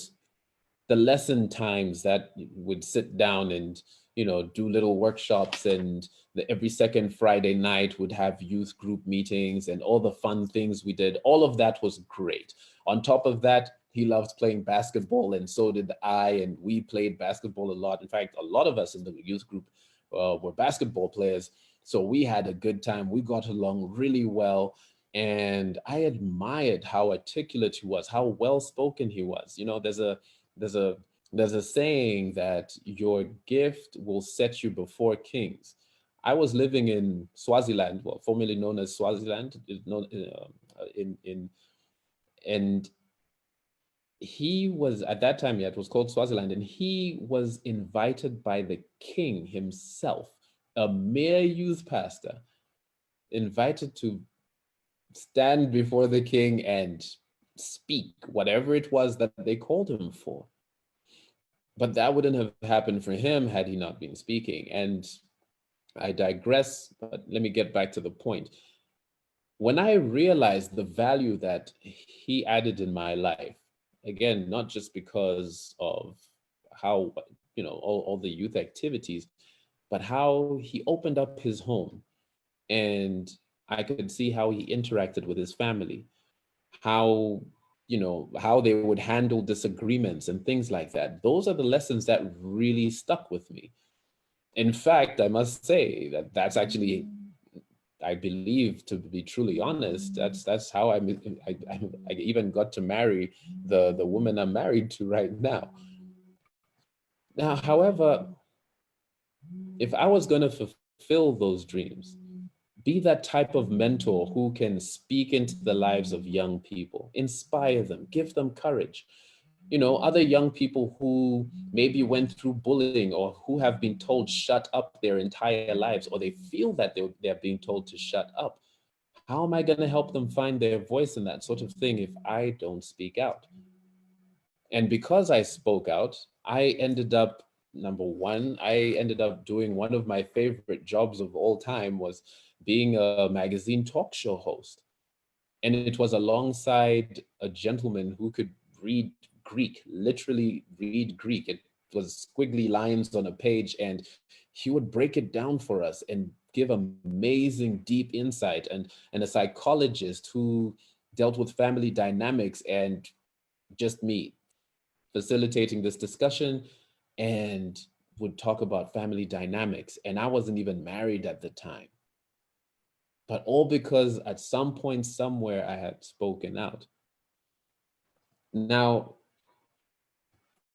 the lesson times that would sit down and, do little workshops, and every second Friday night would have youth group meetings and all the fun things we did. All of that was great. On top of that, he loved playing basketball, and so did I, and we played basketball a lot. In fact, a lot of us in the youth group were basketball players, so we had a good time. We got along really well, and I admired how articulate he was, how well spoken he was. There's a there's a saying that your gift will set you before kings. I was living in Swaziland, well, formerly known as Swaziland, in and he was, at that time, yeah, it was called Swaziland, and he was invited by the king himself, a mere youth pastor, invited to stand before the king and speak whatever it was that they called him for. But that wouldn't have happened for him had he not been speaking. And I digress, but let me get back to the point. When I realized the value that he added in my life, again, not just because of how, all the youth activities, but how he opened up his home, and I could see how he interacted with his family, how how they would handle disagreements and things like that. Those are the lessons that really stuck with me. In fact, I must say that that's actually, I believe, to be truly honest, that's how I even got to marry the woman I'm married to right now. Now, however, if I was going to fulfill those dreams, be that type of mentor who can speak into the lives of young people, inspire them, give them courage. Other young people who maybe went through bullying, or who have been told shut up their entire lives, or they feel that they're being told to shut up. How am I going to help them find their voice in that sort of thing if I don't speak out? And because I spoke out, I ended up, number one, I ended up doing one of my favorite jobs of all time, was being a magazine talk show host. And it was alongside a gentleman who could read Greek, literally read Greek. It was squiggly lines on a page, and he would break it down for us and give amazing deep insight, and a psychologist who dealt with family dynamics, and just me facilitating this discussion, and would talk about family dynamics. And I wasn't even married at the time, but all because at some point somewhere I had spoken out. Now,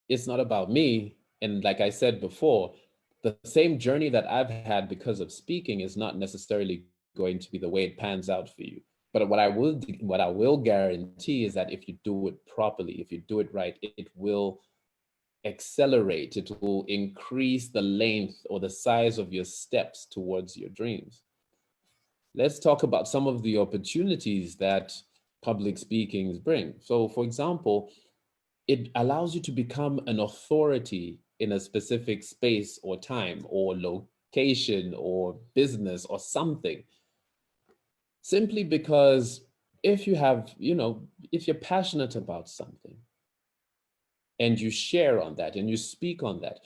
it's not about me. And like I said before, the same journey that I've had because of speaking is not necessarily going to be the way it pans out for you. But what I will guarantee is that if you do it properly, if you do it right, it will accelerate, it will increase the length or the size of your steps towards your dreams. Let's talk about some of the opportunities that public speakings bring. So, for example, it allows you to become an authority in a specific space or time or location or business or something. Simply because if you have, if you're passionate about something and you share on that and you speak on that,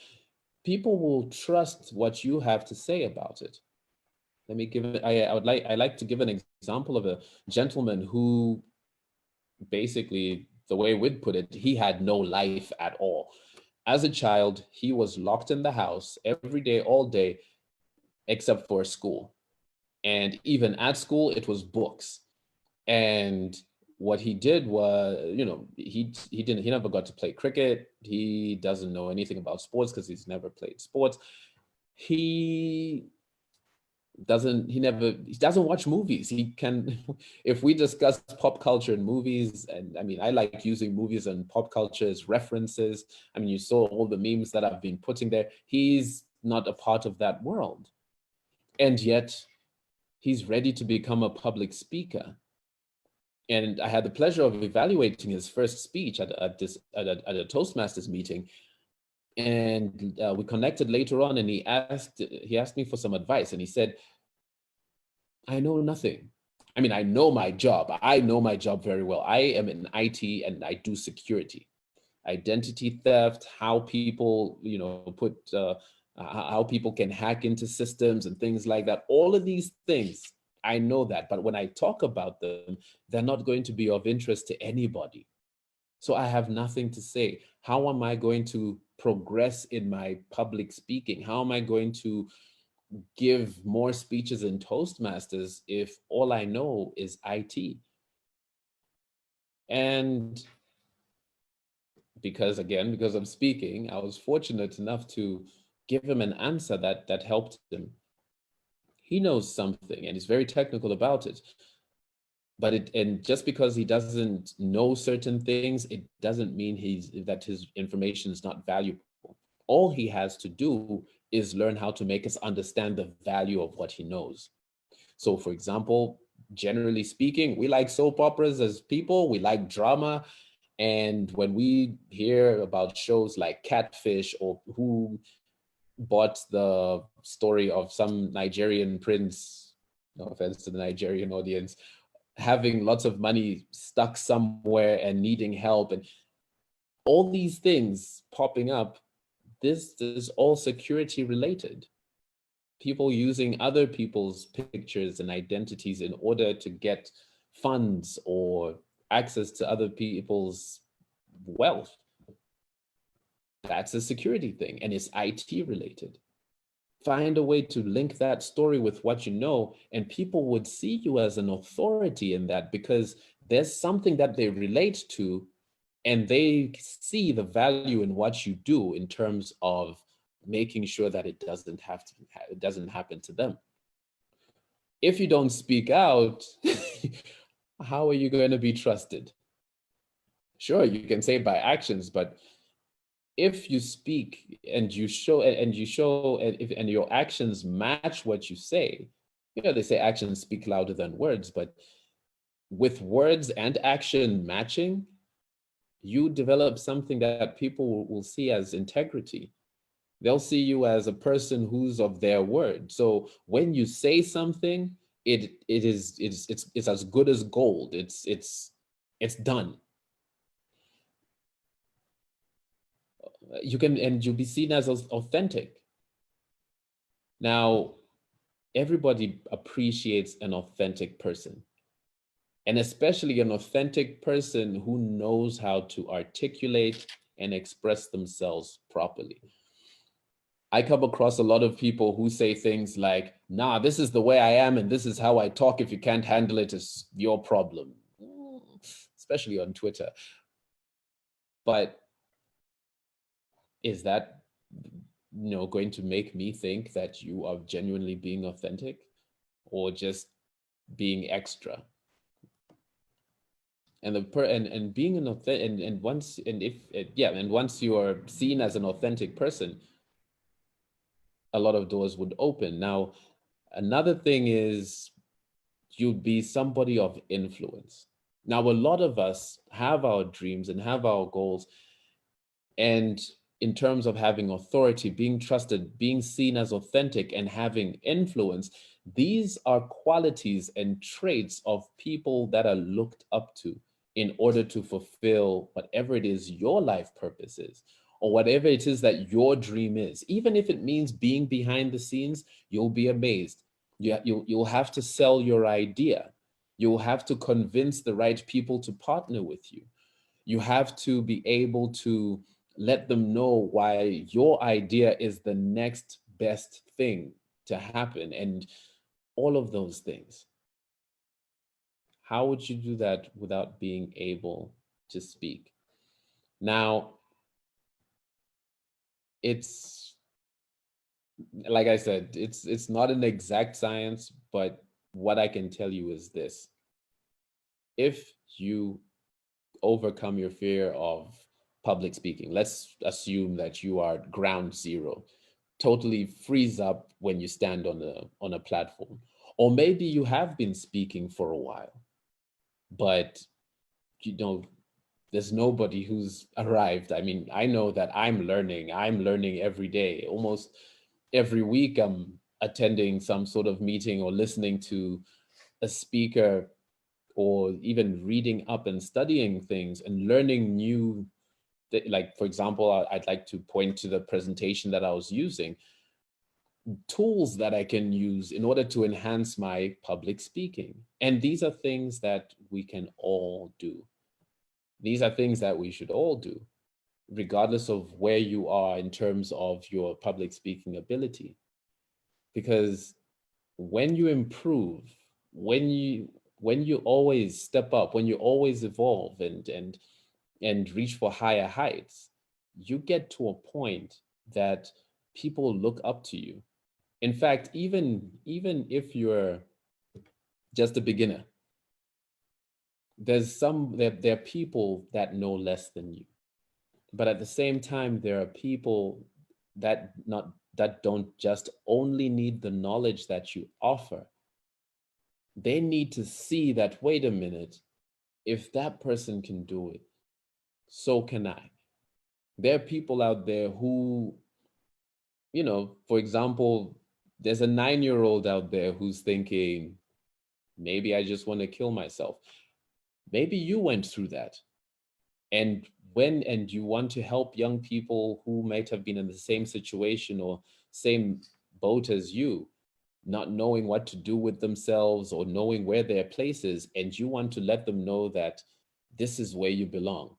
people will trust what you have to say about it. Let me give it, I like to give an example of a gentleman who basically, the way we'd put it, he had no life at all. As a child, he was locked in the house every day, all day, except for school. And even at school, it was books. And what he did was, he never got to play cricket. He doesn't know anything about sports because he's never played sports. He he doesn't watch movies. He can, if we discuss pop culture and movies, and I mean, I like using movies and pop culture as references. I mean, you saw all the memes that I've been putting there. He's not a part of that world. And yet he's ready to become a public speaker. And I had the pleasure of evaluating his first speech at a Toastmasters meeting. And we connected later on, and he asked me for some advice, and he said, I know nothing. I mean, I know my job. I know my job very well. I am in IT and I do security, identity theft, how people, how people can hack into systems and things like that. All of these things, I know that. But when I talk about them, they're not going to be of interest to anybody. So I have nothing to say. How am I going to progress in my public speaking? How am I going to give more speeches in Toastmasters if all I know is IT? And because I'm speaking, I was fortunate enough to give him an answer that helped him. He knows something and he's very technical about it. And just because he doesn't know certain things, it doesn't mean that his information is not valuable. All he has to do is learn how to make us understand the value of what he knows. So for example, generally speaking, we like soap operas as people, we like drama. And when we hear about shows like Catfish, or who bought the story of some Nigerian prince, no offense to the Nigerian audience, having lots of money stuck somewhere and needing help, and all these things popping up, this is all security related. People using other people's pictures and identities in order to get funds or access to other people's wealth. That's a security thing, and it's IT related. Find a way to link that story with what you know, and people would see you as an authority in that because there's something that they relate to, and they see the value in what you do in terms of making sure that it doesn't happen to them. If you don't speak out, how are you going to be trusted? Sure, you can say by actions, but if you speak and you show and your actions match what you say, they say actions speak louder than words, but with words and action matching, you develop something that people will see as integrity. They'll see you as a person who's of their word. So when you say something, it's as good as gold. It's done. You'll be seen as authentic. Now, everybody appreciates an authentic person, and especially an authentic person who knows how to articulate and express themselves properly. I come across a lot of people who say things like, nah, this is the way I am and this is how I talk. If you can't handle it, it's your problem, especially on Twitter. But is that going to make me think that you are genuinely being authentic or just being extra? And being an authentic, and once you are seen as an authentic person, a lot of doors would open. Now, another thing is you'll be somebody of influence. Now, a lot of us have our dreams and have our goals, and in terms of having authority, being trusted, being seen as authentic, and having influence, These are qualities and traits of people that are looked up to in order to fulfill whatever it is your life purpose is, or whatever it is that your dream is. Even if it means being behind the scenes, you'll be amazed. You'll have to sell your idea. You'll have to convince the right people to partner with you. You have to be able to let them know why your idea is the next best thing to happen, and all of those things. How would you do that without being able to speak? Now, it's like I said, it's not an exact science, but what I can tell you is this. If you overcome your fear of public speaking, let's assume that you are ground zero, totally freeze up when you stand on a platform. Or maybe you have been speaking for a while, but you know, there's nobody who's arrived. I mean, I know that I'm learning every day. Almost every week I'm attending some sort of meeting or listening to a speaker, or even reading up and studying things and learning new, like for example, I'd like to point to the presentation that I was using, tools that I can use in order to enhance my public speaking. And these are things that we can all do. These are things that we should all do, regardless of where you are in terms of your public speaking ability. Because when you improve, when you always step up, when you always evolve and reach for higher heights, you get to a point that people look up to you. In fact, even if you're just a beginner, there are people that know less than you. But at the same time, there are people that don't just only need the knowledge that you offer. They need to see that, wait a minute, if that person can do it, so can I. There are people out there who, for example, there's a 9-year-old out there who's thinking, maybe I just want to kill myself. Maybe you went through that. And you want to help young people who might have been in the same situation or same boat as you, not knowing what to do with themselves or knowing where their place is, and you want to let them know that this is where you belong.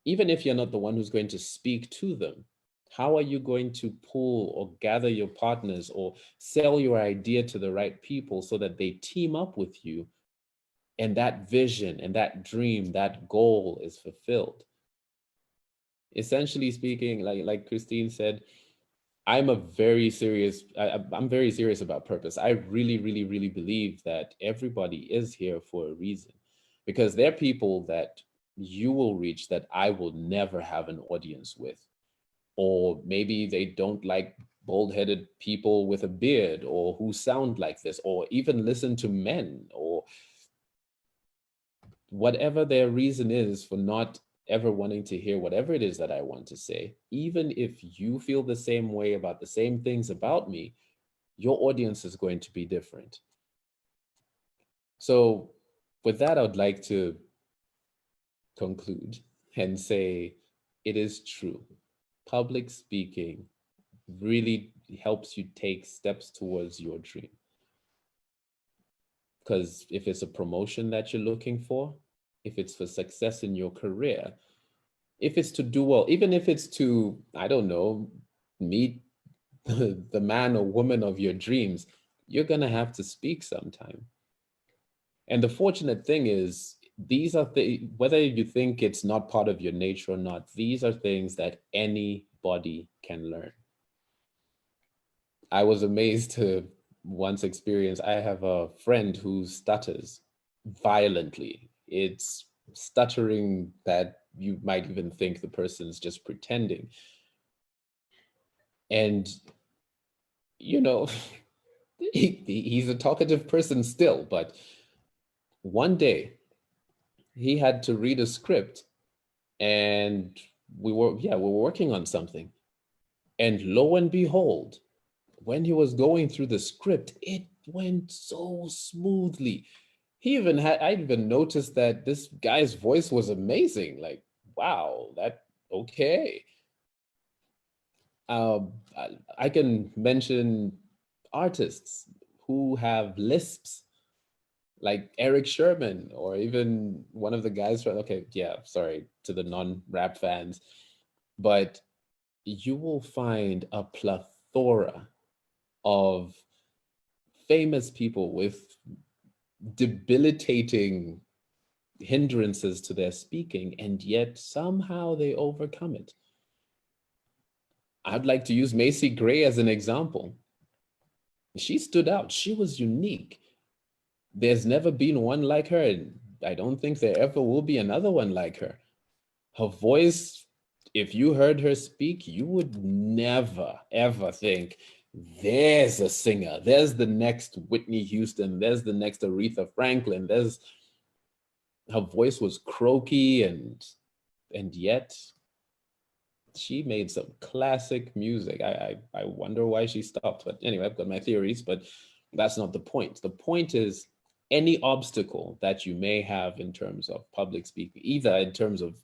Even if you're not the one who's going to speak to them, how are you going to pull or gather your partners or sell your idea to the right people so that they team up with you, and that vision and that dream, that goal is fulfilled? Essentially speaking, like Christine said, I'm very serious about purpose. I really, really, really believe that everybody is here for a reason, because there are people that you will reach that I will never have an audience with. Or maybe they don't like bald-headed people with a beard, or who sound like this, or even listen to men, or whatever their reason is for not ever wanting to hear whatever it is that I want to say. Even if you feel the same way about the same things about me, your audience is going to be different. So with that, I would like to conclude and say it is true. Public speaking really helps you take steps towards your dream. Because if it's a promotion that you're looking for, if it's for success in your career, if it's to do well, even if it's to, I don't know, meet the man or woman of your dreams, you're going to have to speak sometime. And the fortunate thing is, these are whether you think it's not part of your nature or not, these are things that anybody can learn. I was amazed to once experience, I have a friend who stutters violently. It's stuttering that you might even think the person's just pretending. And, he's a talkative person still, but one day he had to read a script, and we were working on something. And lo and behold, when he was going through the script, it went so smoothly. I even noticed that this guy's voice was amazing. Like, wow, okay. I can mention artists who have lisps, like Eric Sherman, or even one of the guys from, okay, yeah, sorry to the non-rap fans, but you will find a plethora of famous people with debilitating hindrances to their speaking, and yet somehow they overcome it. I'd like to use Macy Gray as an example. She stood out. She was unique. There's never been one like her, and I don't think there ever will be another one like her. Her voice, if you heard her speak, you would never, ever think, there's a singer, there's the next Whitney Houston, there's the next Aretha Franklin, her voice was croaky, and yet she made some classic music. I wonder why she stopped, but anyway, I've got my theories, but that's not the point. The point is, any obstacle that you may have in terms of public speaking, either in terms of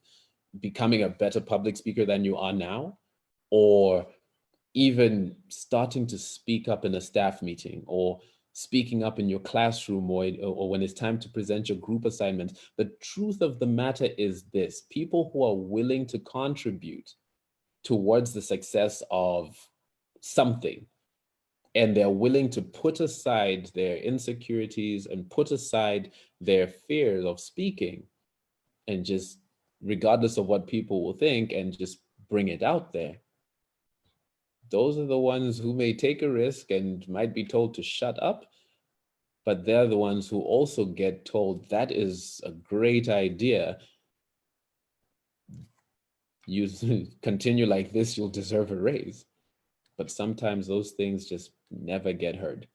becoming a better public speaker than you are now, or even starting to speak up in a staff meeting, or speaking up in your classroom, or when it's time to present your group assignment. The truth of the matter is this: people who are willing to contribute towards the success of something, and they're willing to put aside their insecurities and put aside their fears of speaking, and just, regardless of what people will think, and just bring it out there. Those are the ones who may take a risk and might be told to shut up, but they're the ones who also get told that is a great idea. You continue like this, you'll deserve a raise. But sometimes those things just never get heard.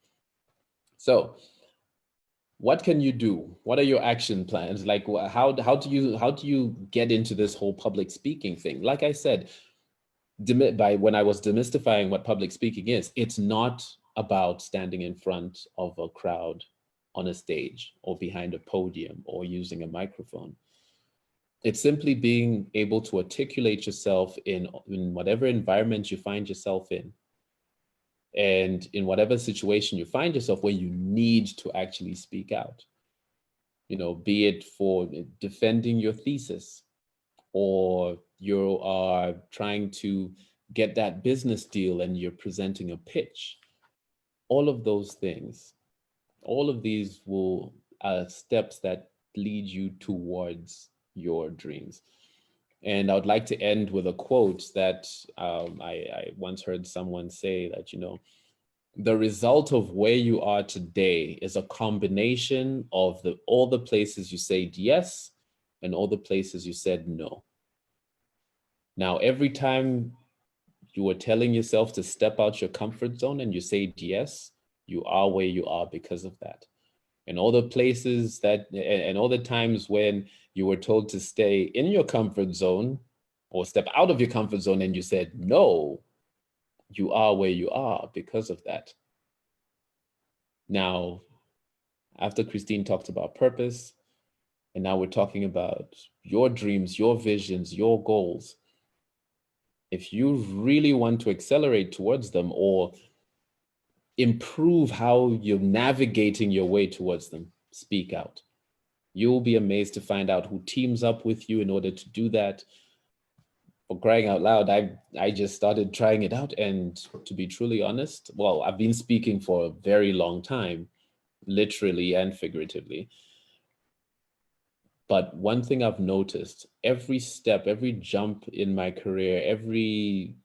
So what can you do? What are your action plans? Like, how do you get into this whole public speaking thing? Like I said, when I was demystifying what public speaking is, it's not about standing in front of a crowd on a stage or behind a podium or using a microphone. It's simply being able to articulate yourself in whatever environment you find yourself in, and in whatever situation you find yourself where you need to actually speak out. Be it for defending your thesis, or you are trying to get that business deal and you're presenting a pitch. All of those things, all of these are steps that lead you towards your dreams. And I would like to end with a quote that I once heard someone say, that, the result of where you are today is a combination of all the places you said yes and all the places you said no. Now, every time you were telling yourself to step out your comfort zone and you said yes, you are where you are because of that. And all the places and all the times when you were told to stay in your comfort zone or step out of your comfort zone and you said no, you are where you are because of that. Now, after Christine talked about purpose, and now we're talking about your dreams, your visions, your goals. If you really want to accelerate towards them or improve how you're navigating your way towards them, speak out. You'll be amazed to find out who teams up with you in order to do that. For crying out loud, I just started trying it out. And to be truly honest, well, I've been speaking for a very long time, literally and figuratively. But one thing I've noticed, every step, every jump in my career, every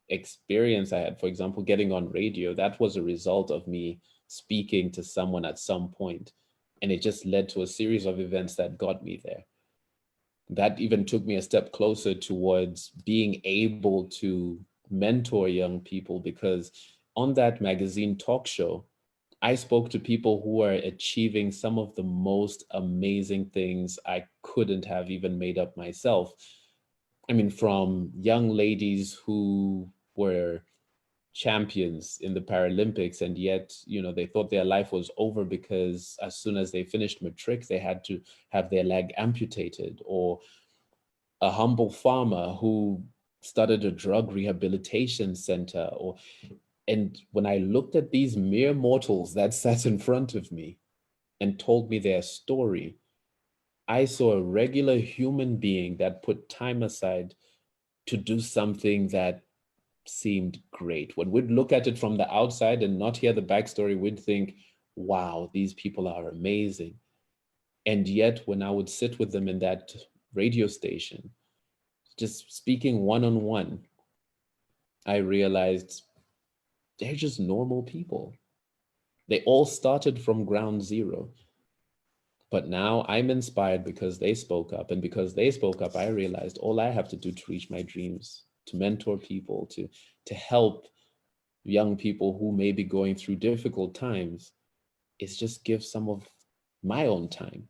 experience I had, for example, getting on radio, that was a result of me speaking to someone at some point. And it just led to a series of events that got me there. That even took me a step closer towards being able to mentor young people, because on that magazine talk show, I spoke to people who are achieving some of the most amazing things I couldn't have even made up myself. I mean, from young ladies who were champions in the Paralympics, and yet, you know, they thought their life was over because as soon as they finished matric, they had to have their leg amputated. Or a humble farmer who started a drug rehabilitation center. And when I looked at these mere mortals that sat in front of me and told me their story, I saw a regular human being that put time aside to do something that seemed great. When we'd look at it from the outside and not hear the backstory, we'd think, wow, these people are amazing. And yet, when I would sit with them in that radio station, just speaking one-on-one, I realized they're just normal people. They all started from ground zero. But now I'm inspired because they spoke up. And because they spoke up, I realized all I have to do to reach my dreams, to mentor people, to help young people who may be going through difficult times, is just give some of my own time.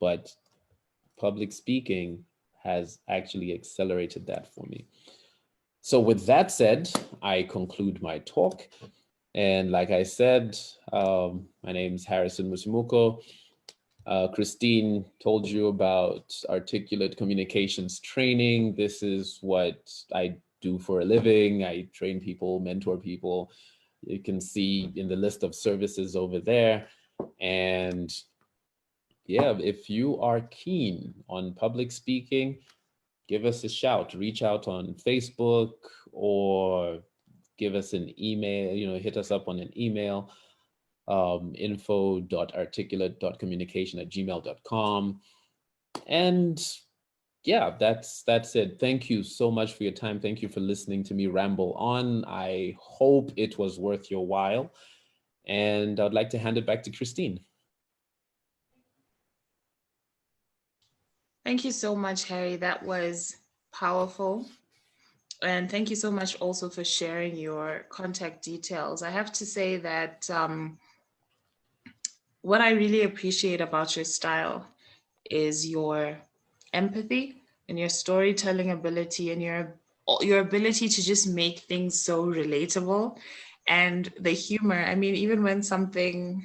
But public speaking has actually accelerated that for me. So with that said, I conclude my talk. And like I said, my name is Harrison Msimuko. Christine told you about articulate communications training. This is what I do for a living. I train people, mentor people. You can see in the list of services over there. And yeah, if you are keen on public speaking, give us a shout. Reach out on Facebook or give us an email, you know, hit us up on an email, info.articulate.communication@gmail.com. And yeah, that's it. Thank you so much for your time. Thank you for listening to me ramble on. I hope it was worth your while. And I'd like to hand it back to Christine. Thank you so much, Harry. That was powerful. And thank you so much also for sharing your contact details. I have to say that what I really appreciate about your style is your empathy and your storytelling ability and your ability to just make things so relatable, and the humor. I mean, even when something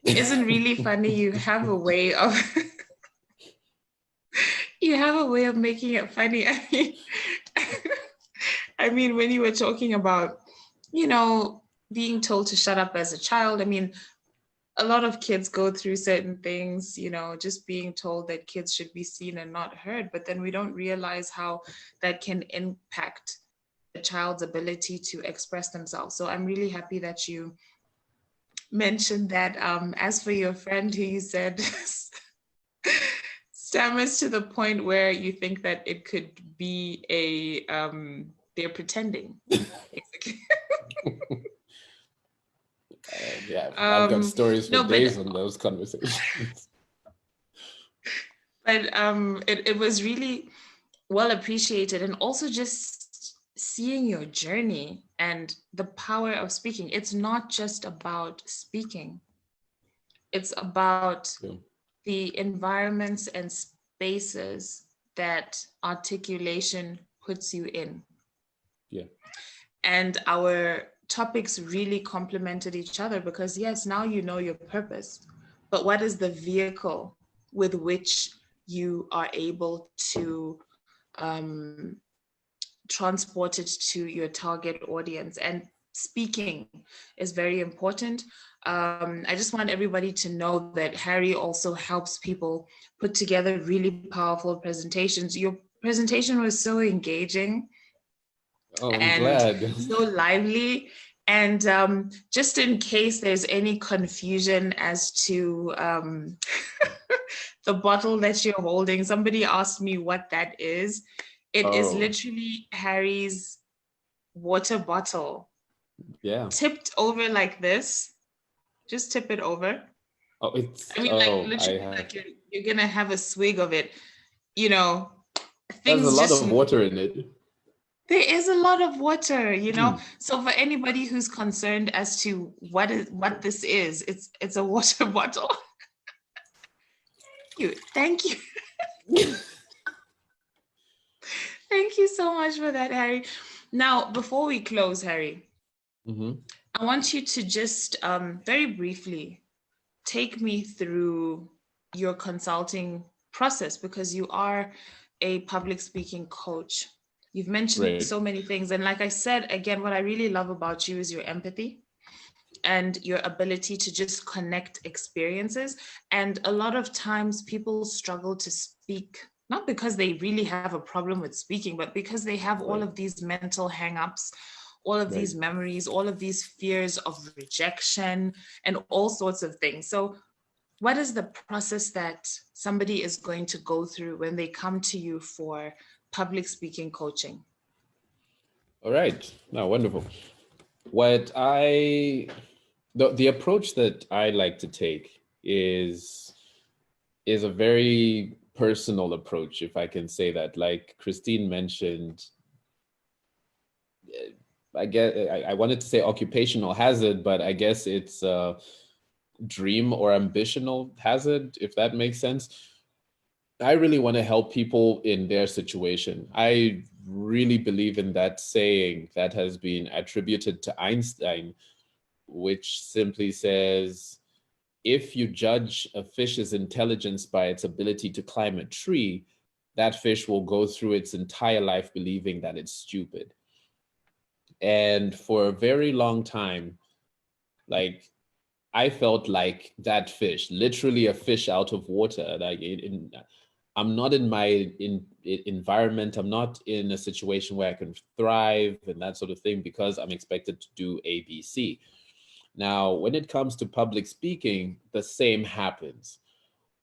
isn't really funny, you have a way of making it funny. I mean, when you were talking about, you know, being told to shut up as a child, I mean, a lot of kids go through certain things, you know, just being told that kids should be seen and not heard, but then we don't realize how that can impact a child's ability to express themselves. So I'm really happy that you mentioned that. As for your friend who you said stammers to the point where you think that it could be they're pretending, basically. Yeah, I've got stories for days on those conversations. But it was really well appreciated, and also just seeing your journey and the power of speaking. It's not just about speaking. It's about the environments and spaces that articulation puts you in. Yeah. And our topics really complemented each other because, yes, now you know your purpose, but what is the vehicle with which you are able to transport it to your target audience? And speaking is very important. I just want everybody to know that Harry also helps people put together really powerful presentations. Your presentation was so engaging. Oh, I'm glad. So lively. And just in case there's any confusion as to the bottle that you're holding, somebody asked me what that is. It is literally Harry's water bottle. Yeah. Tipped over like this. Just tip it over. Oh, it's. I mean, like literally, like you're gonna have a swig of it. You know, there's a lot of water in it. There is a lot of water, you know. So for anybody who's concerned as to what this is, it's a water bottle. Thank you. Thank you so much for that, Harry. Now, before we close, Harry, Mm-hmm. I want you to just very briefly take me through your consulting process, because you are a public speaking coach. You've mentioned Great. so many things. And like I said, again, what I really love about you is your empathy and your ability to just connect experiences. And a lot of times people struggle to speak, not because they really have a problem with speaking, but because they have all Right. of these mental hangups, all of Right. these memories, all of these fears of rejection, and all sorts of things. So, what is the process that somebody is going to go through when they come to you for public speaking coaching? All right. Now, wonderful. What I the approach that I like to take is a very personal approach, if I can say that. Like Christine mentioned, I guess I wanted to say occupational hazard, but I guess it's dream or ambitional hazard, if that makes sense. I really want to help people in their situation. I really believe in that saying that has been attributed to Einstein, which simply says, if you judge a fish's intelligence by its ability to climb a tree, that fish will go through its entire life believing that it's stupid. And for a very long time, like, I felt like that fish, literally a fish out of water. I'm not in my environment. I'm not in a situation where I can thrive and that sort of thing because I'm expected to do A, B, C. Now, when it comes to public speaking, the same happens.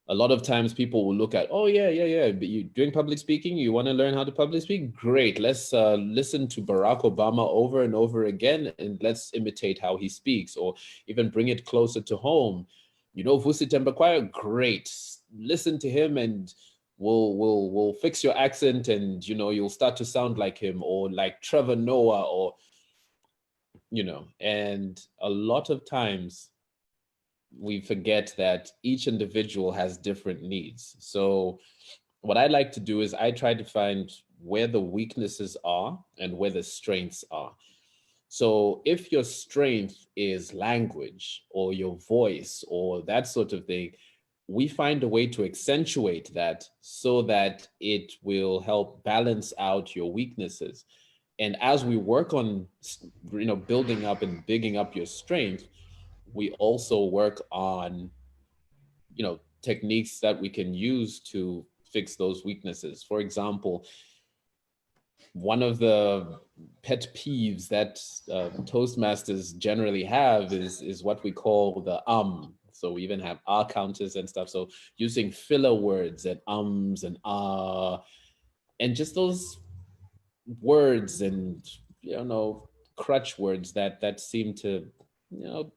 A lot of times people will look at, oh yeah, but you doing public speaking, you want to learn how to public speak, great, let's listen to Barack Obama over and over again and let's imitate how he speaks, or even bring it closer to home. You know, Vusi Tembakwayo, great, listen to him and we'll fix your accent, and you know, you'll start to sound like him, or like Trevor Noah, or you know. And a lot of times we forget that each individual has different needs. So what I like to do is I try to find where the weaknesses are and where the strengths are. So if your strength is language or your voice or that sort of thing, we find a way to accentuate that so that it will help balance out your weaknesses. And as we work on, you know, building up and bigging up your strength, we also work on, you know, techniques that we can use to fix those weaknesses. For example, one of the pet peeves that Toastmasters generally have is what we call the So we even have R counters and stuff. So using filler words and ums and and just those words and, you know, crutch words that seem to, you know,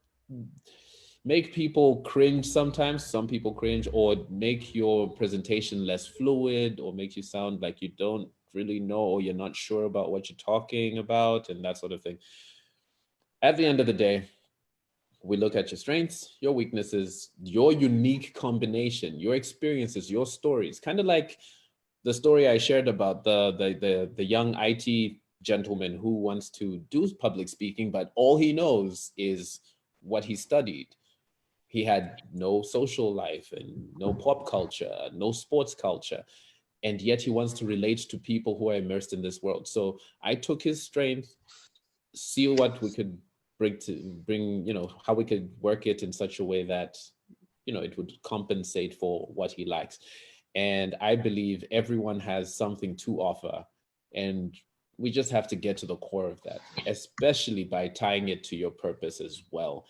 make people cringe sometimes. Some people cringe, or make your presentation less fluid, or make you sound like you don't really know, or you're not sure about what you're talking about, and that sort of thing. At the end of the day, we look at your strengths, your weaknesses, your unique combination, your experiences, your stories. Kind of like the story I shared about the young IT gentleman who wants to do public speaking, but all he knows is what he studied. He had no social life and no pop culture, no sports culture, and yet he wants to relate to people who are immersed in this world. So I took his strength, see what we could bring, you know, how we could work it in such a way that, you know, it would compensate for what he likes. And I believe everyone has something to offer, and we just have to get to the core of that, especially by tying it to your purpose as well,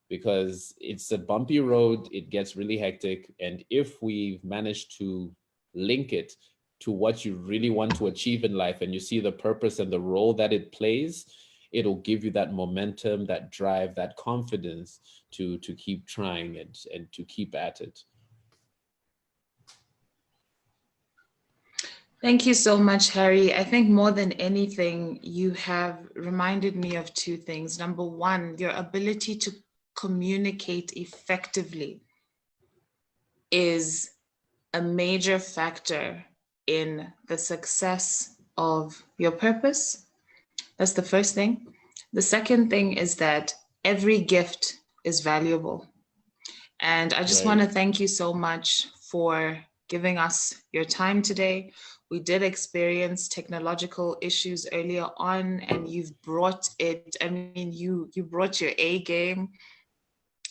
because it's a bumpy road, it gets really hectic. And if we manage to link it to what you really want to achieve in life, and you see the purpose and the role that it plays, it'll give you that momentum, that drive, that confidence to keep trying and to keep at it. Thank you so much, Harry. I think more than anything, you have reminded me of two things. Number one, your ability to communicate effectively is a major factor in the success of your purpose That's the first thing. The second thing is that every gift is valuable. And I just want Right. to thank you so much for giving us your time today. We did experience technological issues earlier on, and you've brought it. I mean, you brought your A game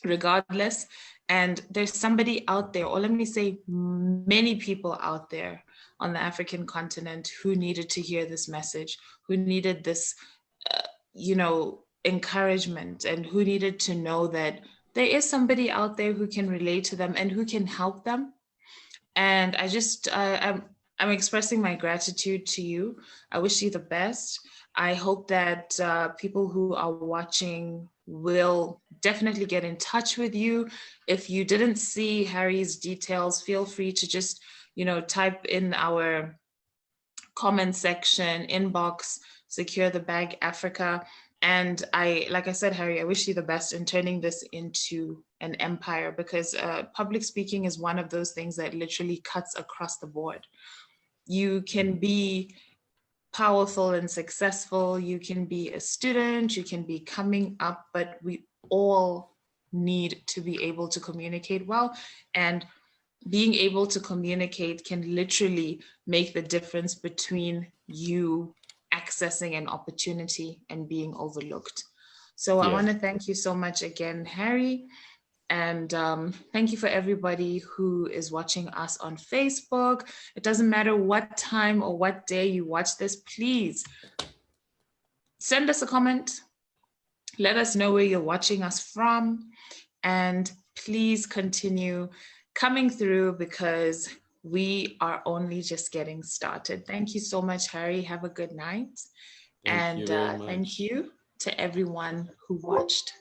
regardless. And there's somebody out there, or let me say, many people out there on the African continent who needed to hear this message, who needed this, encouragement, and who needed to know that there is somebody out there who can relate to them and who can help them. And I'm expressing my gratitude to you. I wish you the best. I hope that people who are watching will definitely get in touch with you. If you didn't see Harry's details, feel free to just, type in our comment section, inbox, Secure the Bag Africa. And like I said, Harry, I wish you the best in turning this into an empire, because public speaking is one of those things that literally cuts across the board. You can be powerful and successful, you can be a student, you can be coming up, but we all need to be able to communicate well. And being able to communicate can literally make the difference between you accessing an opportunity and being overlooked. So I Yeah. want to thank you so much again, Harry. And thank you for everybody who is watching us on Facebook. It doesn't matter what time or what day you watch this, please send us a comment. Let us know where you're watching us from. And please continue coming through, because we are only just getting started. Thank you so much, Harry. Have a good night. Thank And you very thank much. you to everyone who watched.